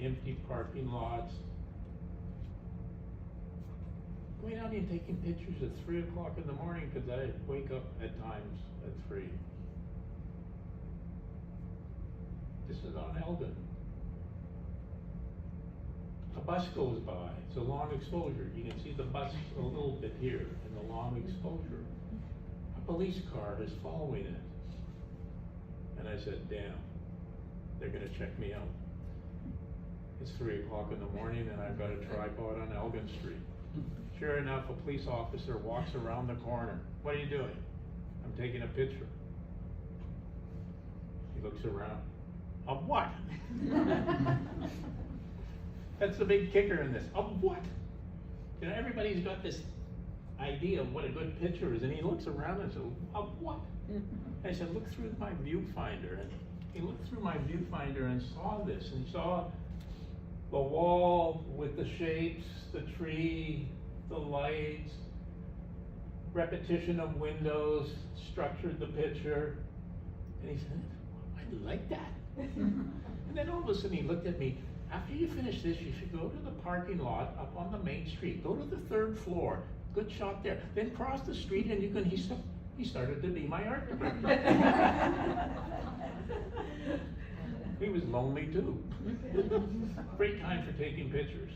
S2: empty parking lots. Going out and taking pictures at 3 o'clock in the morning because I wake up at times at 3. This is on Elgin. A bus goes by, it's a long exposure. You can see the bus a little bit here in the long exposure. A police car is following it. And I said, damn, they're gonna check me out. It's 3 o'clock in the morning and I've got a tripod on Elgin Street. Sure enough, a police officer walks around the corner. What are you doing? I'm taking a picture. He looks around. Of what? That's the big kicker in this. Of what? You know, everybody's got this idea of what a good picture is, and he looks around and says, of what? I said, look through my viewfinder. And he looked through my viewfinder and saw this, and saw the wall with the shapes, the tree, the lights, repetition of windows, structured the picture. And he said, I like that. And then all of a sudden he looked at me, after you finish this, you should go to the parking lot up on the main street. Go to the 3rd floor. Good shot there. Then cross the street and you can, he started to be my art director. He was lonely too. Great time for taking pictures.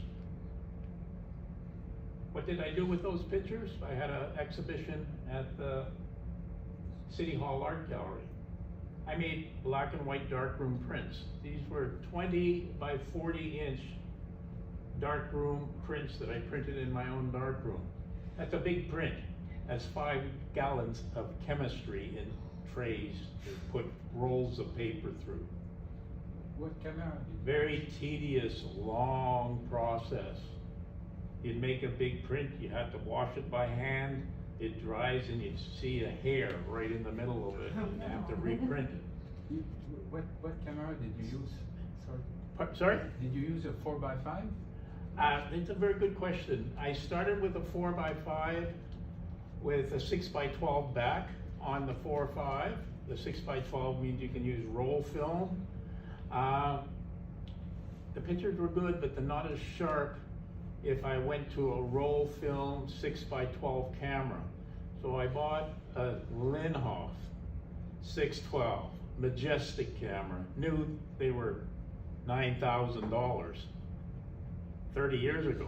S2: What did I do with those pictures? I had an exhibition at the City Hall Art Gallery. I made black and white darkroom prints. These were 20 by 40 inch darkroom prints that I printed in my own darkroom. That's a big print. That's 5 gallons of chemistry in trays to put rolls of paper through.
S4: What camera?
S2: Very tedious, long process. You'd make a big print, you had to wash it by hand. It dries and you'd see a hair right in the middle of it and have to reprint it.
S4: What camera did you use? Sorry.
S2: Sorry?
S4: Did you use a 4x5?
S2: It's a very good question. I started with a 4x5 with a 6x12 back on the 4.5. The 6x12 means you can use roll film. The pictures were good, but they're not as sharp if I went to a roll film 6x12 camera. So I bought a Linhof 612 majestic camera. Knew they were $9,000 30 years ago.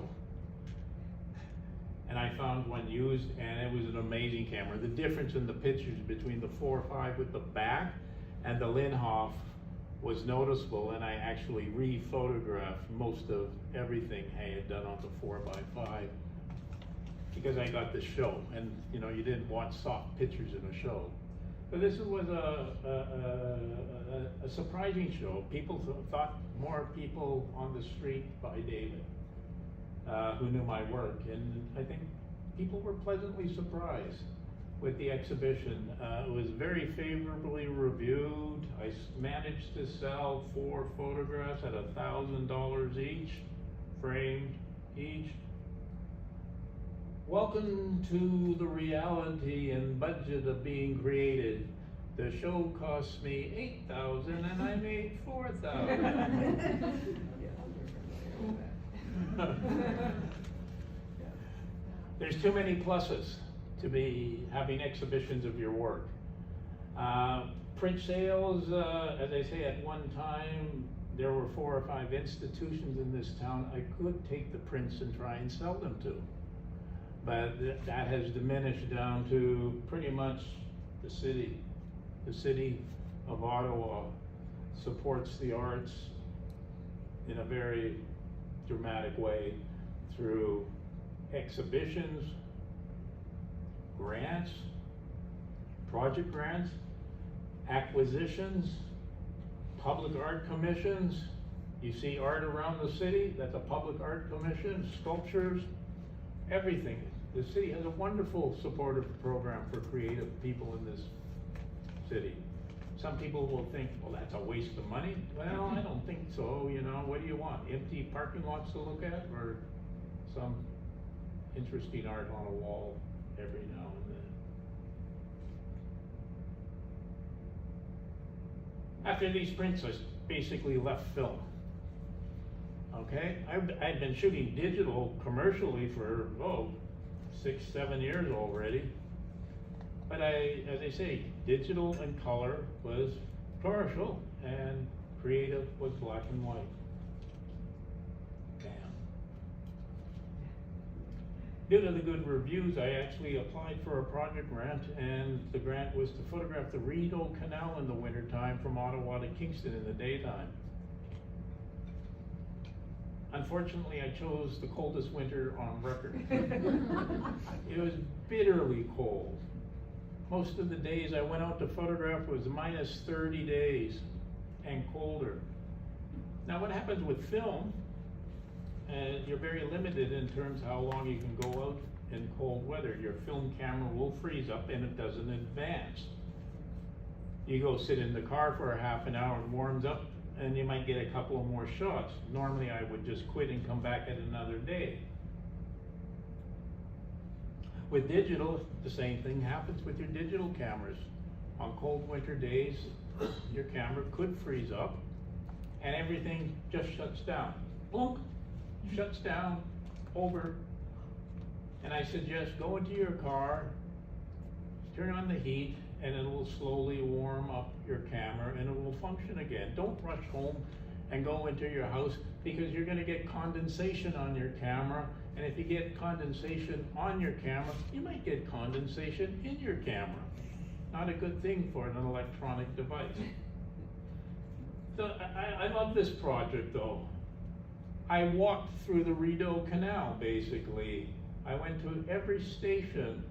S2: and I found one used, and it was an amazing camera. The difference in the pictures between the 4.5 with the back and the Linhof was noticeable, and I actually re-photographed most of everything I had done on the 4x5 because I got the show, and you know, you didn't want soft pictures in a show. But this was a surprising show. People thought more people on the street by David who knew my work, and I think people were pleasantly surprised with the exhibition. It was very favorably reviewed. I managed to sell 4 photographs at $1,000 each, framed each. Welcome to the reality and budget of being created. The show cost me $8,000 and I made $4,000. There's too many pluses to be having exhibitions of your work. Print sales, as I say, at one time, there were 4 or 5 institutions in this town I could take the prints and try and sell them to. But that has diminished down to pretty much the city. The city of Ottawa supports the arts in a very dramatic way through exhibitions, grants, project grants, acquisitions, public art commissions. You see art around the city, that's a public art commission, sculptures, everything. The city has a wonderful supportive program for creative people in this city. Some people will think, well, that's a waste of money. Well, I don't think so. You know, what do you want? Empty parking lots to look at, or some interesting art on a wall every now and then? After these prints, I basically left film. Okay, I'd been shooting digital commercially for 6-7 years already. But as I say, digital and color was commercial, and creative was black and white. Damn. Due to the good reviews, I actually applied for a project grant, and the grant was to photograph the Rideau Canal in the wintertime from Ottawa to Kingston in the daytime. Unfortunately, I chose the coldest winter on record. It was bitterly cold. Most of the days I went out to photograph was minus 30 days and colder. Now what happens with film, you're very limited in terms of how long you can go out in cold weather. Your film camera will freeze up and it doesn't advance. You go sit in the car for a half an hour and warms up, and you might get a couple of more shots. Normally I would just quit and come back at another day. With digital, the same thing happens with your digital cameras. On cold winter days, your camera could freeze up and everything just shuts down. Blunk, shuts down, over. And I suggest go into your car, turn on the heat, and it will slowly warm up your camera and it will function again. Don't rush home and go into your house, because you're gonna get condensation on your camera, and if you get condensation on your camera, you might get condensation in your camera. Not a good thing for an electronic device. So I love this project though. I walked through the Rideau Canal basically. I went to every station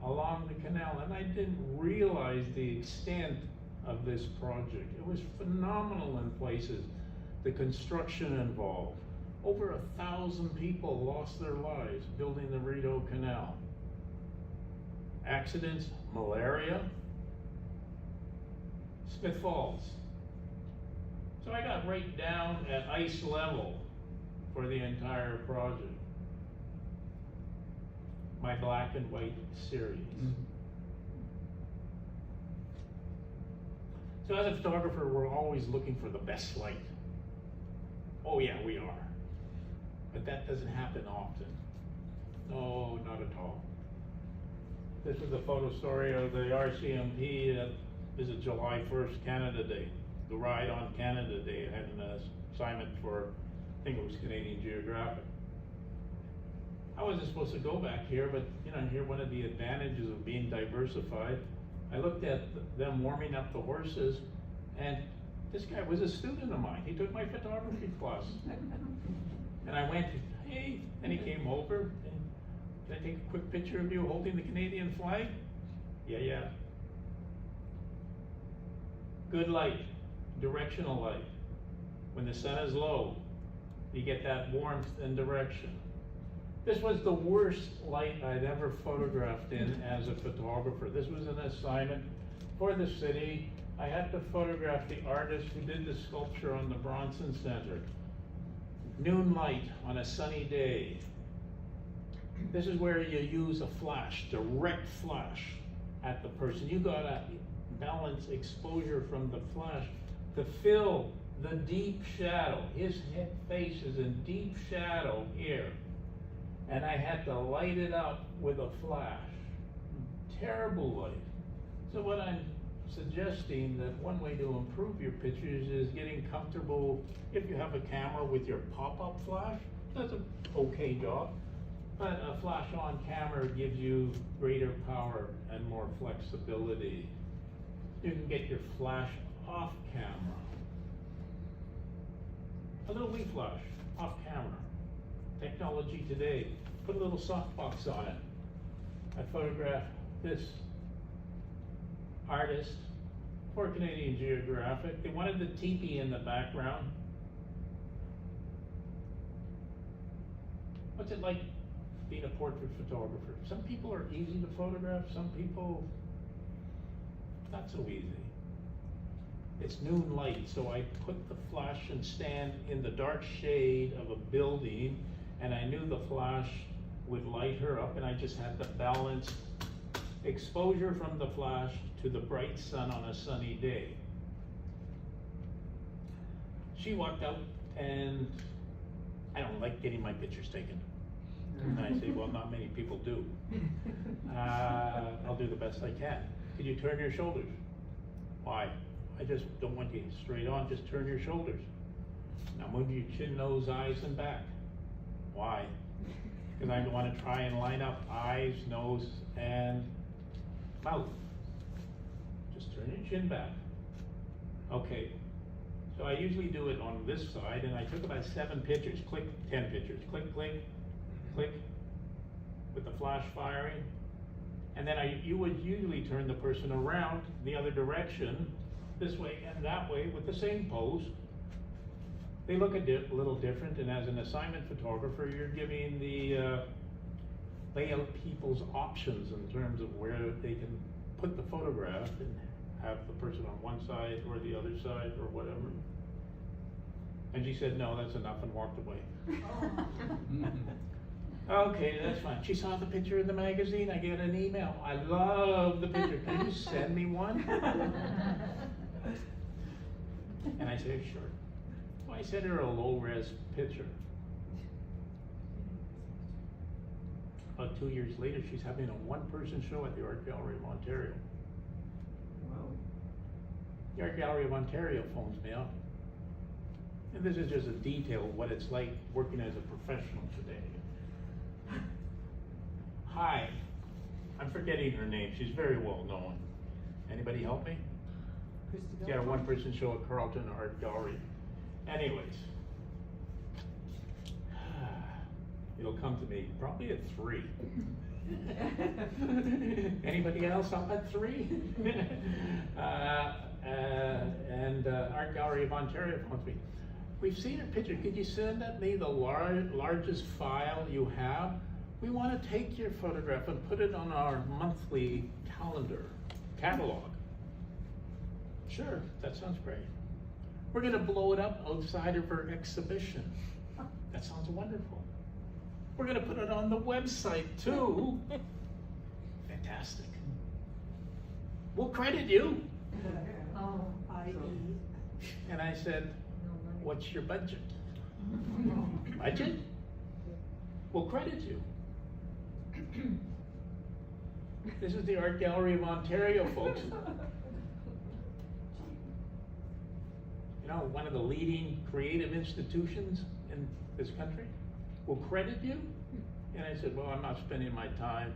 S2: along the canal, and I didn't realize the extent of this project. It was phenomenal in places. The construction involved. Over 1,000 people lost their lives building the Rideau Canal. Accidents, malaria, Smith Falls. So I got right down at ice level for the entire project. My black and white series. So as a photographer, we're always looking for the best light. Oh yeah, we are. But that doesn't happen often. No, not at all. This is a photo story of the RCMP. This is July 1st, Canada Day. The ride on Canada Day. I had an assignment for, I think it was Canadian Geographic. I wasn't supposed to go back here, but you know, here one of the advantages of being diversified. I looked at them warming up the horses, and this guy was a student of mine. He took my photography class. And I went, hey, and he came over, and can I take a quick picture of you holding the Canadian flag? Yeah. Good light, directional light. When the sun is low, you get that warmth and direction. This was the worst light I'd ever photographed in as a photographer. This was an assignment for the city. I had to photograph the artist who did the sculpture on the Bronson Center. Noon light on a sunny day. This is where you use a flash, direct flash at the person. You gotta balance exposure from the flash to fill the deep shadow. His face is in deep shadow here. And I had to light it up with a flash. Terrible light. So what I'm suggesting that one way to improve your pictures is getting comfortable, if you have a camera, with your pop-up flash. That's an okay job. But a flash-on camera gives you greater power and more flexibility. You can get your flash off camera. A little wee flash off camera. Technology today. Put a little softbox on it. I photographed this artist for Canadian Geographic. They wanted the teepee in the background. What's it like being a portrait photographer? Some people are easy to photograph, some people not so easy. It's noon light, so I put the flash and stand in the dark shade of a building, and I knew the flash would light her up, and I just had to balance exposure from the flash to the bright sun on a sunny day. She walked out, and I don't like getting my pictures taken. And I say, well, not many people do. I'll do the best I can. Can you turn your shoulders? Why? I just don't want you straight on, just turn your shoulders. Now move your chin, nose, eyes, and back. Why? Because I want to try and line up eyes, nose, and mouth. Just turn your chin back. Okay, so I usually do it on this side, and I took about 7 pictures, click, 10 pictures, click, click, click, with the flash firing. And then you would usually turn the person around the other direction, this way and that way, with the same pose. They look a little different, and as an assignment photographer, you're giving the layout people's options in terms of where they can put the photograph and have the person on one side or the other side or whatever. And she said, no, that's enough, and walked away. Okay, that's fine. She saw the picture in the magazine. I get an email. I love the picture. Can you send me one? And I said, sure. So I sent her a low-res picture. About 2 years later, she's having a one-person show at the Art Gallery of Ontario.
S3: Wow.
S2: The Art Gallery of Ontario phones me up. And this is just a detail of what it's like working as a professional today. Hi, I'm forgetting her name. She's very well known. Anybody help me? She had a one-person show at Carleton Art Gallery. Anyways, it'll come to me probably at 3. Anybody else up at 3? Art Gallery of Ontario phones me. We've seen her picture. Could you send me the largest file you have? We want to take your photograph and put it on our monthly catalog. Sure, that sounds great. We're going to blow it up outside of her exhibition. That sounds wonderful. We're going to put it on the website too. Fantastic. We'll credit you.
S1: Oh, I.e.
S2: And I said, what's your budget? Budget? We'll credit you. This is the Art Gallery of Ontario, folks. You know, one of the leading creative institutions in this country will credit you. And I said, well, I'm not spending my time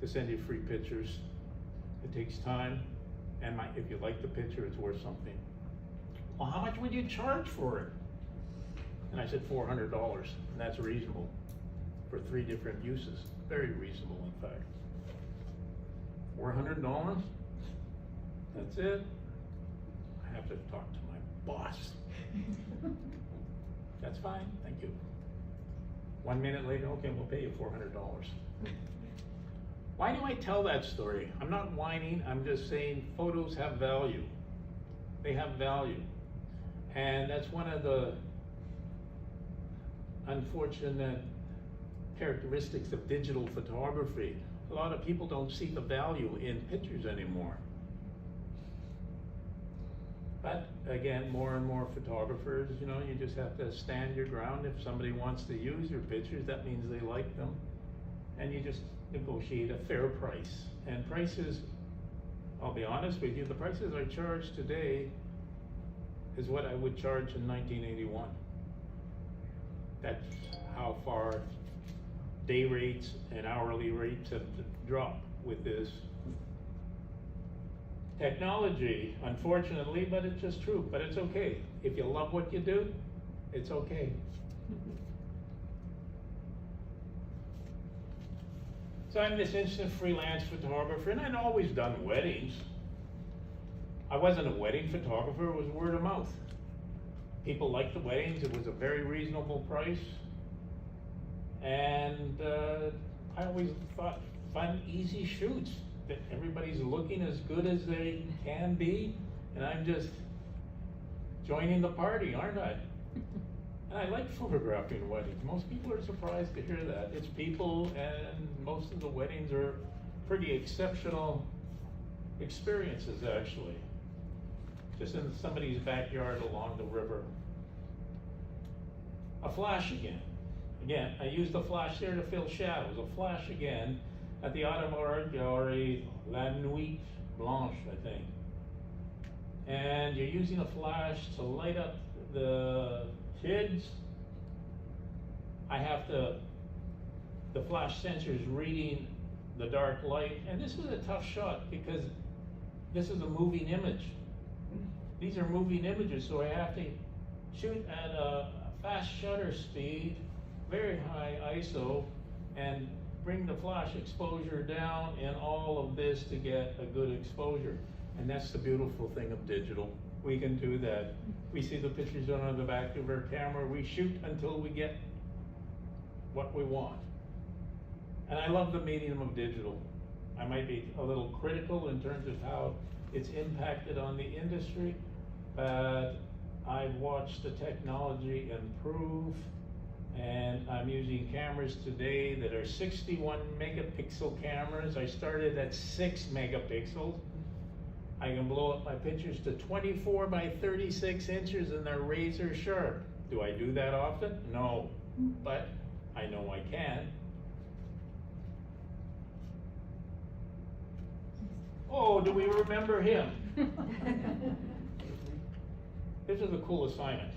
S2: to send you free pictures. It takes time, and if you like the picture, it's worth something. Well, how much would you charge for it? And I said $400, and that's reasonable for 3 different uses. Very reasonable, in fact. $400? That's it? I have to talk to my boss. That's fine, thank you. 1 minute later, okay, we'll pay you $400. Why do I tell that story? I'm not whining, I'm just saying photos have value. They have value. And that's one of the unfortunate characteristics of digital photography. A lot of people don't see the value in pictures anymore. But again, more and more photographers, you know, you just have to stand your ground. If somebody wants to use your pictures, that means they like them. And you just negotiate a fair price. And prices, I'll be honest with you, the prices I charge today is what I would charge in 1981. That's how far day rates and hourly rates have dropped with this technology, unfortunately, but it's just true. But it's okay. If you love what you do, it's okay. So I'm this instant freelance photographer, and I'd always done weddings. I wasn't a wedding photographer, it was word of mouth. People liked the weddings, it was a very reasonable price. And I always thought fun, easy shoots, that everybody's looking as good as they can be, and I'm just joining the party, aren't I? And I like photographing weddings. Most people are surprised to hear that. It's people, and most of the weddings are pretty exceptional experiences, actually. Just in somebody's backyard along the river. A flash again. Again, I used the flash there to fill shadows. A flash again at the Autumn Art Gallery, La Nuit Blanche, I think. And you're using a flash to light up the kids. I have the flash sensor is reading the dark light. And this is a tough shot because this is a moving image. These are moving images, so I have to shoot at a fast shutter speed, very high ISO, and bring the flash exposure down and all of this to get a good exposure. And that's the beautiful thing of digital. We can do that. We see the pictures on the back of our camera. We shoot until we get what we want. And I love the medium of digital. I might be a little critical in terms of how it's impacted on the industry, but I've watched the technology improve, and I'm using cameras today that are 61 megapixel cameras. I started at 6 megapixels. I can blow up my pictures to 24 by 36 inches and they're razor sharp. Do I do that often? No, but I know I can. Oh, do we remember him? This is a cool assignment.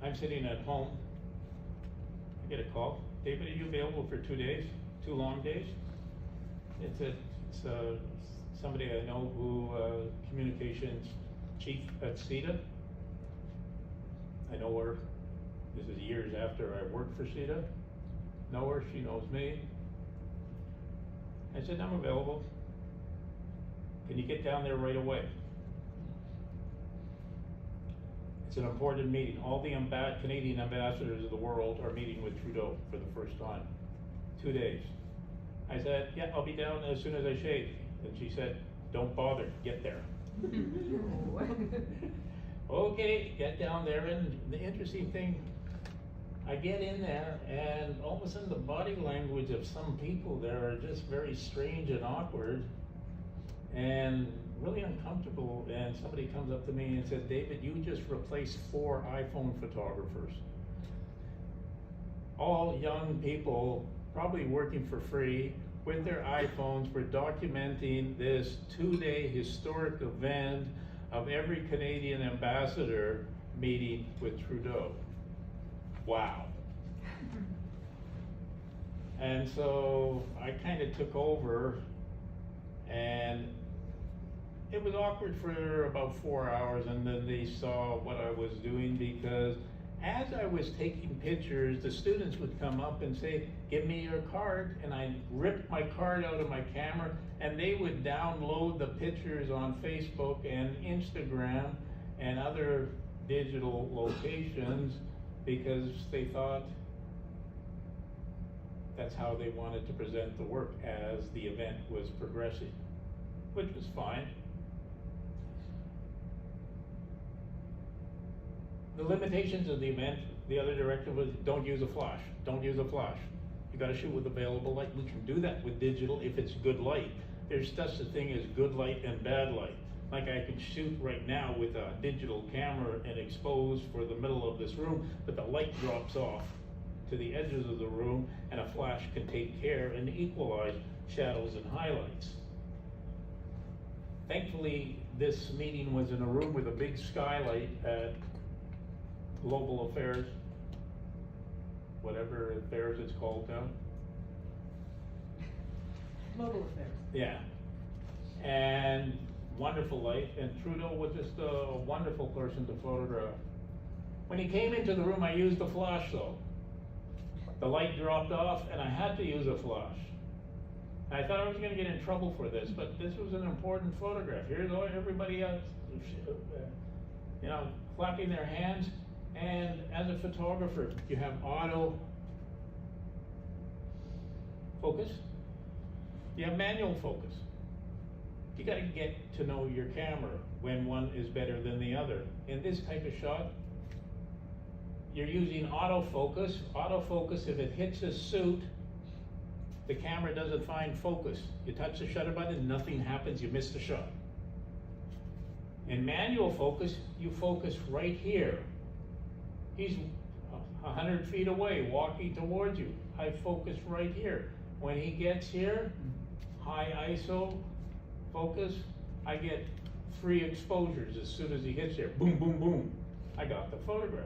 S2: I'm sitting at home. I get a call. David, are you available for 2 days? 2 long days? It's somebody I know who, communications chief at CETA. I know her. This is years after I worked for CETA. Know her, she knows me. I said, I'm available. Can you get down there right away? It's an important meeting. All the Canadian ambassadors of the world are meeting with Trudeau for the first time. 2 days. I said, yeah, I'll be down as soon as I shave. And she said, don't bother, get there. Okay, get down there, and the interesting thing, I get in there, and all of a sudden the body language of some people there are just very strange and awkward, and really uncomfortable, and somebody comes up to me and says, David, you just replaced 4 iPhone photographers. All young people, probably working for free, with their iPhones, were documenting this 2-day historic event of every Canadian ambassador meeting with Trudeau. Wow. And so I kind of took over, and it was awkward for about 4 hours, and then they saw what I was doing, because as I was taking pictures, the students would come up and say, "Give me your card," and I ripped my card out of my camera, and they would download the pictures on Facebook and Instagram and other digital locations, because they thought that's how they wanted to present the work as the event was progressing, which was fine. The limitations of the event, the other directive was, don't use a flash, don't use a flash. You gotta shoot with available light. We can do that with digital if it's good light. There's such a thing as good light and bad light. Like I can shoot right now with a digital camera and expose for the middle of this room, but the light drops off to the edges of the room, and a flash can take care and equalize shadows and highlights. Thankfully, this meeting was in a room with a big skylight at Global Affairs, whatever affairs it's called now.
S3: Global affairs.
S2: Yeah. And wonderful light, and Trudeau was just a wonderful person to photograph. When he came into the room, I used the flash though. The light dropped off, and I had to use a flash. I thought I was gonna get in trouble for this, but this was an important photograph. Here's everybody else, you know, clapping their hands. And as a photographer, you have auto focus, you have manual focus. You gotta get to know your camera when one is better than the other. In this type of shot, you're using autofocus. Autofocus, if it hits a suit, the camera doesn't find focus. You touch the shutter button, nothing happens, you miss the shot. In manual focus, you focus right here. He's 100 feet away, walking towards you. I focus right here. When he gets here, high ISO focus, I get 3 exposures as soon as he hits there. Boom, boom, boom. I got the photograph.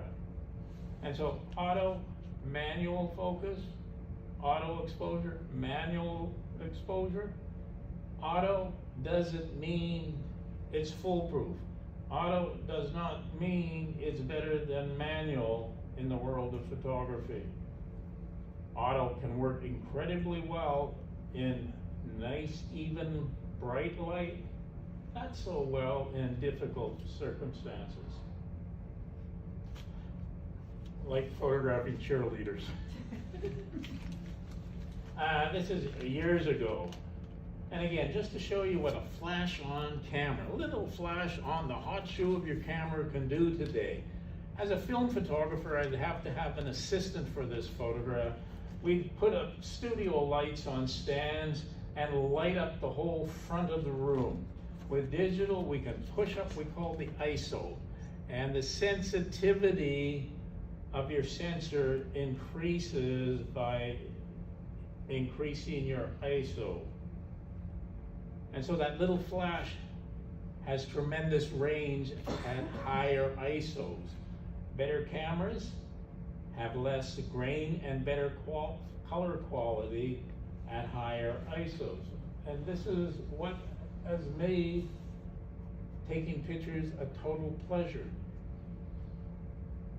S2: And so auto, manual focus, auto exposure, manual exposure. Auto doesn't mean it's foolproof. Auto does not mean it's better than manual in the world of photography. Auto can work incredibly well in nice, even, bright light, not so well in difficult circumstances. Like photographing cheerleaders. This is years ago. And again, just to show you what a flash on camera, a little flash on the hot shoe of your camera can do today. As a film photographer, I'd have to have an assistant for this photograph. We'd put up studio lights on stands and light up the whole front of the room. With digital, we can push up, we call the ISO. And the sensitivity of your sensor increases by increasing your ISO. And so that little flash has tremendous range at higher ISOs. Better cameras have less grain and better color quality at higher ISOs. And this is what has made taking pictures a total pleasure.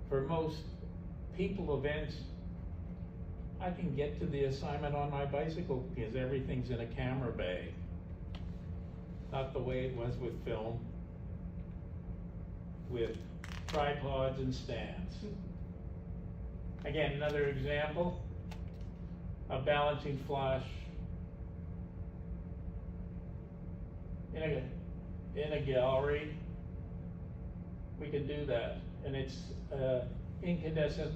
S2: For most people events, I can get to the assignment on my bicycle because everything's in a camera bag. Not the way it was with film, with tripods and stands. Again, another example, a balancing flash in a gallery. We can do that, and it's incandescent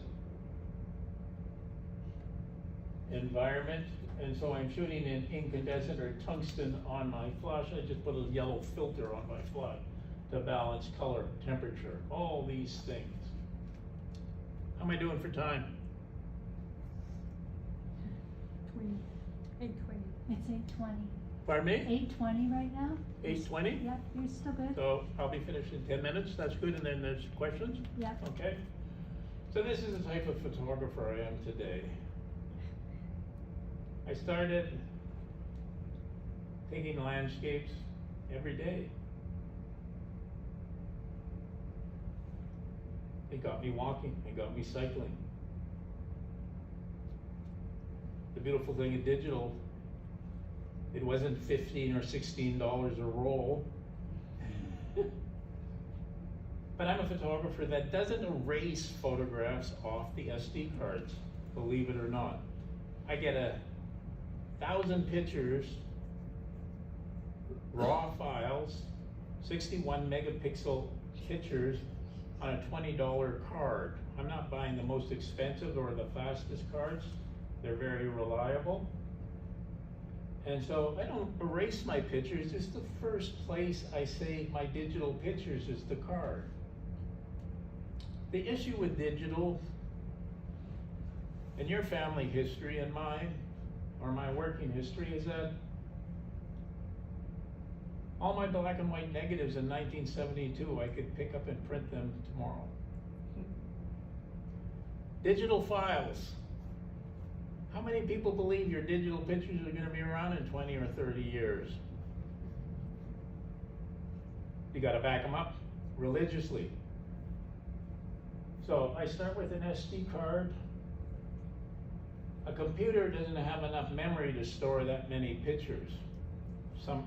S2: environment, and so I'm shooting in incandescent or tungsten on my flash. I just put a yellow filter on my flash to balance color, temperature, all these things. How am I doing for time?
S5: 8:20.
S6: It's 8:20.
S2: Pardon me?
S6: 8:20 right now?
S2: 8:20?
S6: Yep, you're still good.
S2: So I'll be finished in 10 minutes, that's good, and then there's questions?
S6: Yep.
S2: Okay. So this is the type of photographer I am today. I started taking landscapes every day. It got me walking, it got me cycling. The beautiful thing in digital, it wasn't $15 or $16 a roll. But I'm a photographer that doesn't erase photographs off the SD cards, believe it or not. I get 1,000 pictures, raw files, 61 megapixel pictures on a $20 card. I'm not buying the most expensive or the fastest cards. They're very reliable. And so I don't erase my pictures. It's the first place I save my digital pictures is the card. The issue with digital, in your family history and mine, or my working history, is that all my black and white negatives in 1972, I could pick up and print them tomorrow. Digital files. How many people believe your digital pictures are going to be around in 20 or 30 years? You got to back them up religiously. So I start with an SD card. A computer doesn't have enough memory to store that many pictures. You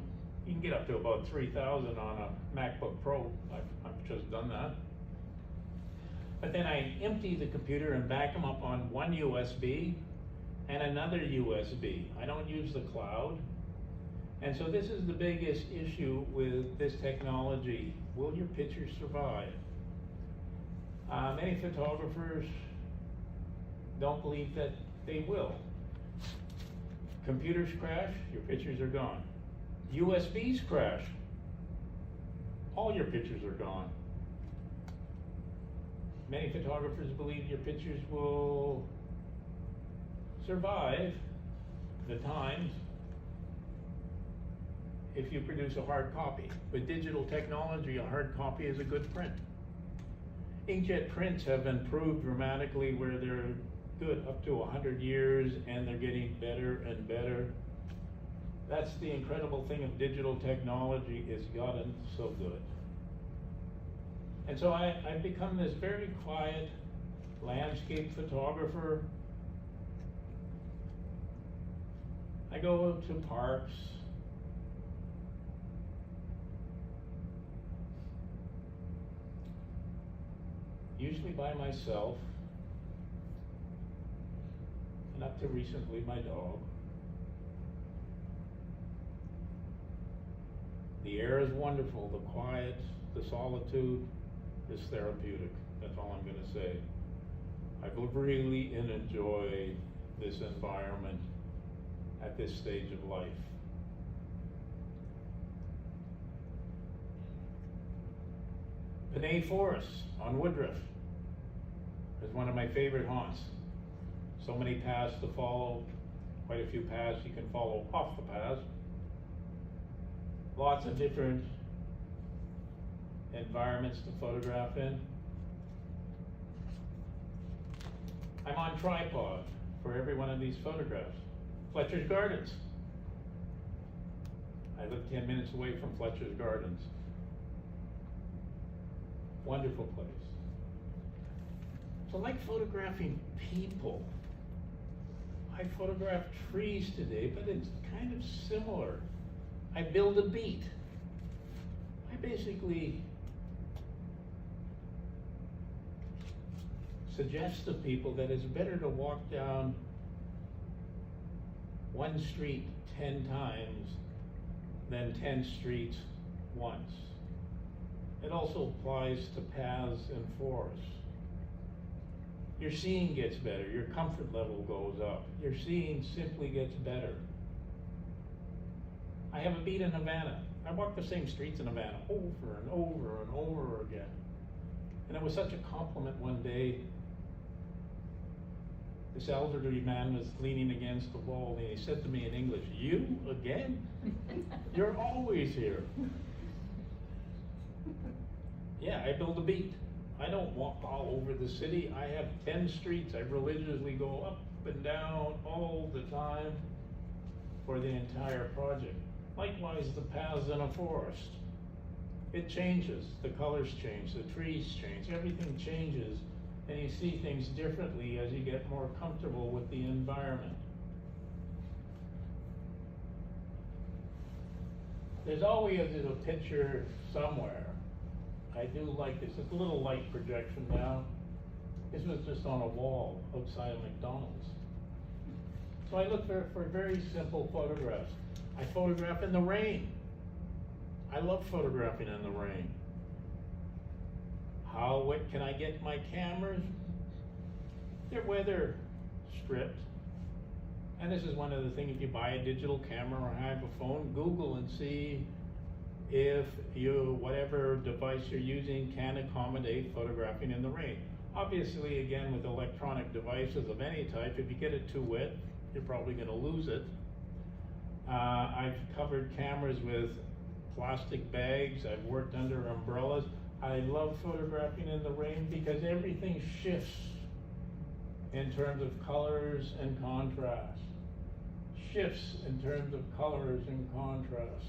S2: can get up to about 3,000 on a MacBook Pro. I've just done that. But then I empty the computer and back them up on one USB and another USB. I don't use the cloud. And so this is the biggest issue with this technology. Will your pictures survive? Many photographers don't believe that they will. Computers crash, your pictures are gone. USBs crash, all your pictures are gone. Many photographers believe your pictures will survive the times if you produce a hard copy. With digital technology, a hard copy is a good print. Inkjet prints have improved dramatically where they're good up to 100 years and they're getting better and better. That's the incredible thing of digital technology, it's gotten so good. And so I've become this very quiet landscape photographer. I go to parks. Usually by myself, and up to recently my dog. The air is wonderful, the quiet, the solitude is therapeutic. That's all I'm going to say. I've really enjoyed this environment at this stage of life. Panay Forest on Woodruff is one of my favorite haunts. So many paths to follow, quite a few paths you can follow off the paths. Lots of different environments to photograph in. I'm on tripod for every one of these photographs. Fletcher's Gardens. I live 10 minutes away from Fletcher's Gardens. Wonderful place. So like photographing people, I photographed trees today, but it's kind of similar. I build a beat. I basically suggest to people that it's better to walk down one street 10 times than 10 streets once. It also applies to paths and forests. Your seeing gets better, your comfort level goes up. Your seeing simply gets better. I have a beat in Havana. I walk the same streets in Havana over and over and over again. And it was such a compliment one day. This elderly man was leaning against the wall and he said to me in English, "You again? You're always here." Yeah, I build a beat. I don't walk all over the city. I have 10 streets I religiously go up and down all the time for the entire project. Likewise, the paths in a forest. It changes, the colors change, the trees change, everything changes, and you see things differently as you get more comfortable with the environment. There's always a picture somewhere. I do like this. It's a little light projection now. This was just on a wall outside of McDonald's. So I look for very simple photographs. I photograph in the rain. I love photographing in the rain. How wet can I get my cameras? They're weather stripped. And this is one of the things, if you buy a digital camera or have a phone, Google and see if whatever device you're using can accommodate photographing in the rain. Obviously, again, with electronic devices of any type, if you get it too wet, you're probably gonna lose it. I've covered cameras with plastic bags. I've worked under umbrellas. I love photographing in the rain because everything shifts in terms of colors and contrast. Shifts in terms of colors and contrast.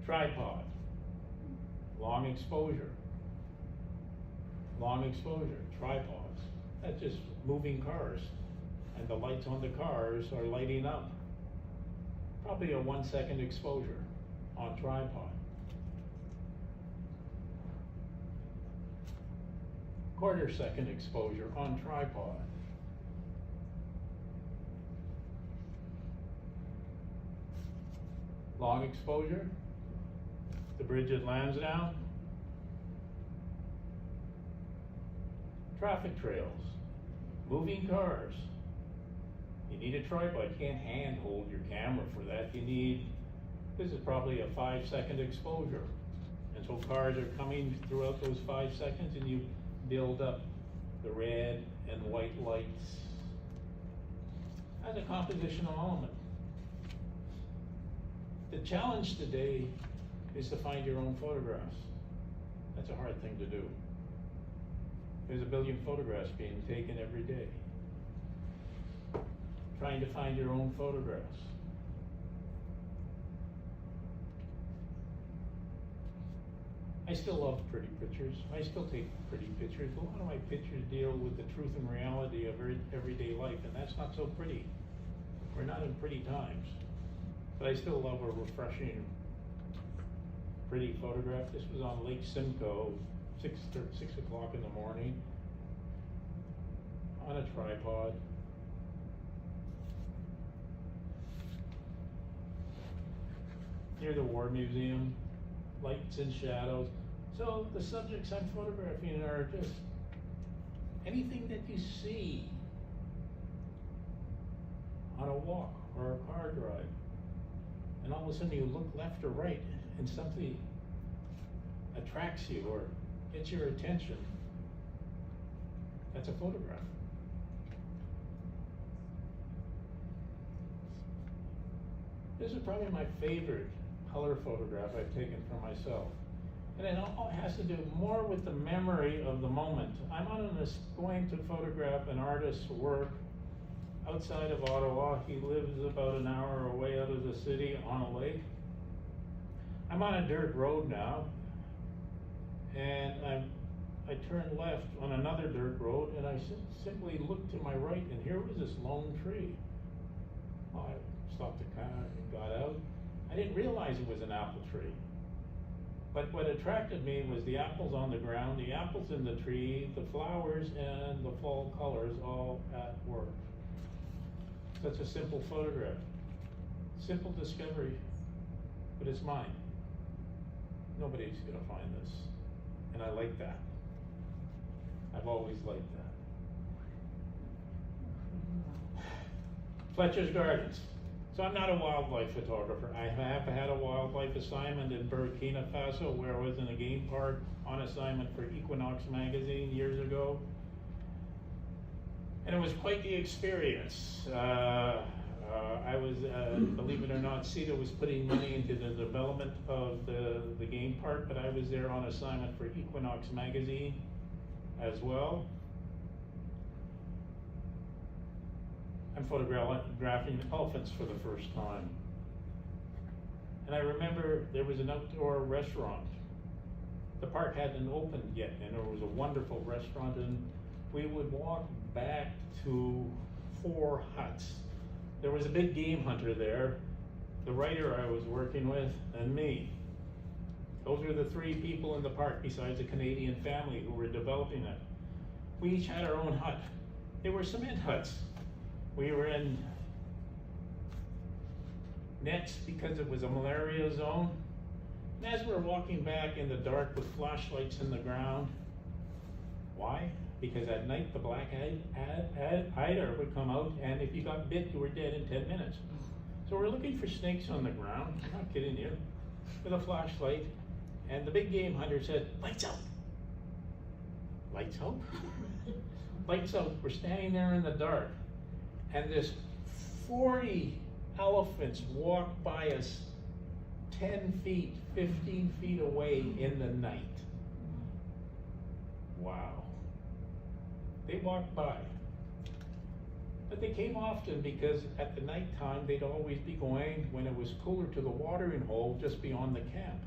S2: Tripod. Long exposure. Long exposure. Tripods. That's just moving cars. And the lights on the cars are lighting up. Probably a 1 second exposure on tripod. Quarter second exposure on tripod. Long exposure, the bridge at Lansdowne. Traffic trails, moving cars. You need a tripod. You can't hand hold your camera for that. This is probably a 5 second exposure. And so cars are coming throughout those 5 seconds and you build up the red and white lights as a compositional element. The challenge today is to find your own photographs. That's a hard thing to do. There's 1 billion photographs being taken every day. Trying to find your own photographs. I still love pretty pictures. I still take pretty pictures. A lot of my pictures deal with the truth and reality of everyday life, and that's not so pretty. We're not in pretty times. But I still love a refreshing, pretty photograph. This was on Lake Simcoe, 6 o'clock in the morning, on a tripod. Near the War Museum, lights and shadows. So the subjects I'm photographing are just anything that you see on a walk or a car drive. And all of a sudden you look left or right and something attracts you or gets your attention. That's a photograph. This is probably my favorite color photograph I've taken for myself. And it all has to do more with the memory of the moment. I'm going to photograph an artist's work outside of Ottawa. He lives about an hour away out of the city on a lake. I'm on a dirt road now, and I turned left on another dirt road, and I simply looked to my right, and here was this lone tree. Well, I stopped the car and got out. I didn't realize it was an apple tree. But what attracted me was the apples on the ground, the apples in the tree, the flowers, and the fall colors all at work. Such a simple photograph. Simple discovery, but it's mine. Nobody's gonna find this. And I like that. I've always liked that. Fletcher's Gardens. So I'm not a wildlife photographer. I have had a wildlife assignment in Burkina Faso where I was in a game park on assignment for Equinox magazine years ago. And it was quite the experience. I was, believe it or not, CETA was putting money into the development of the game park, but I was there on assignment for Equinox magazine as well. I'm photographing elephants for the first time. And I remember there was an outdoor restaurant. The park hadn't opened yet, and there was a wonderful restaurant, and we would walk back to 4 huts. There was a big game hunter there, the writer I was working with, and me. Those were the 3 people in the park besides a Canadian family who were developing it. We each had our own hut. They were cement huts. We were in nets because it was a malaria zone. And as we're walking back in the dark with flashlights in the ground, why? Because at night the black eider would come out, and if you got bit, you were dead in 10 minutes. So we're looking for snakes on the ground, I'm not kidding you, with a flashlight, and the big game hunter said, "Lights out." Lights out? Lights out. We're standing there in the dark, and this 40 elephants walk by us 10 feet, 15 feet away in the night. Wow. They walked by. But they came often because at the nighttime they'd always be going, when it was cooler, to the watering hole just beyond the camp.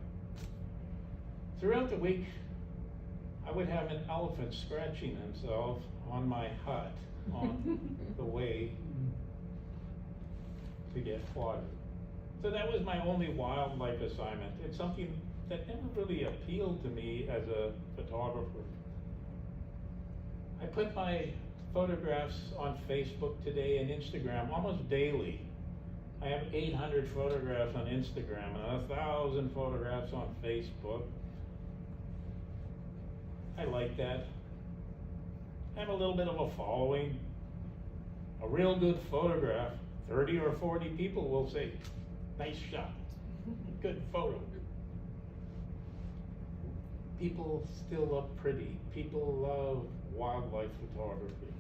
S2: Throughout the week, I would have an elephant scratching himself on my hut on the way to get water. So that was my only wildlife assignment. It's something that never really appealed to me as a photographer. I put my photographs on Facebook today and Instagram almost daily. I have 800 photographs on Instagram and 1,000 photographs on Facebook. I like that. I have a little bit of a following. A real good photograph, 30 or 40 people will say, "Nice shot, good photo." People still love pretty. People love wildlife photography.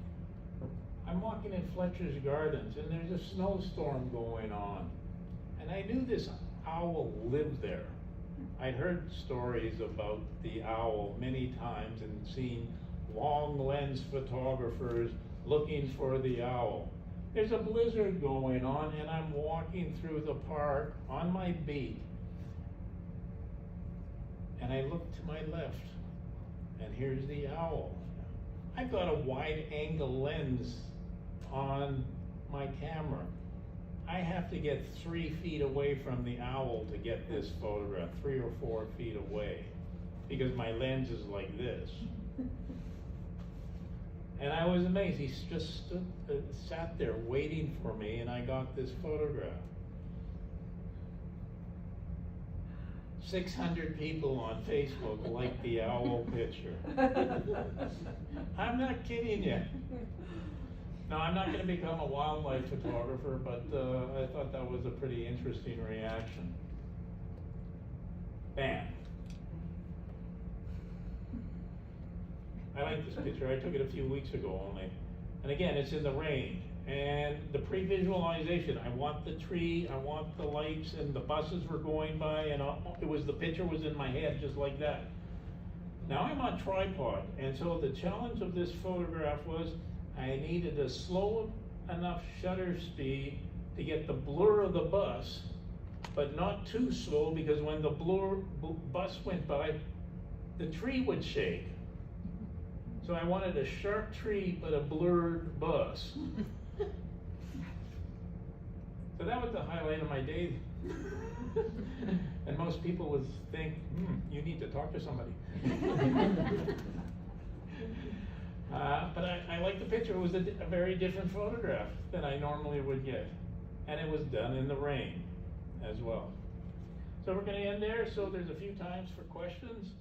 S2: I'm walking in Fletcher's Gardens and there's a snowstorm going on. And I knew this owl lived there. I'd heard stories about the owl many times and seen long lens photographers looking for the owl. There's a blizzard going on and I'm walking through the park on my beat. And I look to my left and here's the owl. I've got a wide angle lens on my camera. I have to get 3 feet away from the owl to get this photograph, 3 or 4 feet away, because my lens is like this. And I was amazed. He just sat there waiting for me, and I got this photograph. 600 people on Facebook like the owl picture. I'm not kidding you. No, I'm not going to become a wildlife photographer, but I thought that was a pretty interesting reaction. Bam. I like this picture. I took it a few weeks ago only. And again, it's in the rain. And the pre-visualization, I want the tree, I want the lights, and the buses were going by, and the picture was in my head just like that. Now I'm on tripod, and so the challenge of this photograph was I needed a slow enough shutter speed to get the blur of the bus, but not too slow, because when the bus went by, the tree would shake. So I wanted a sharp tree, but a blurred bus. So that was the highlight of my day. And most people would think, you need to talk to somebody. But I like the picture. It was a very different photograph than I normally would get. And it was done in the rain as well. So we're going to end there. So there's a few times for questions.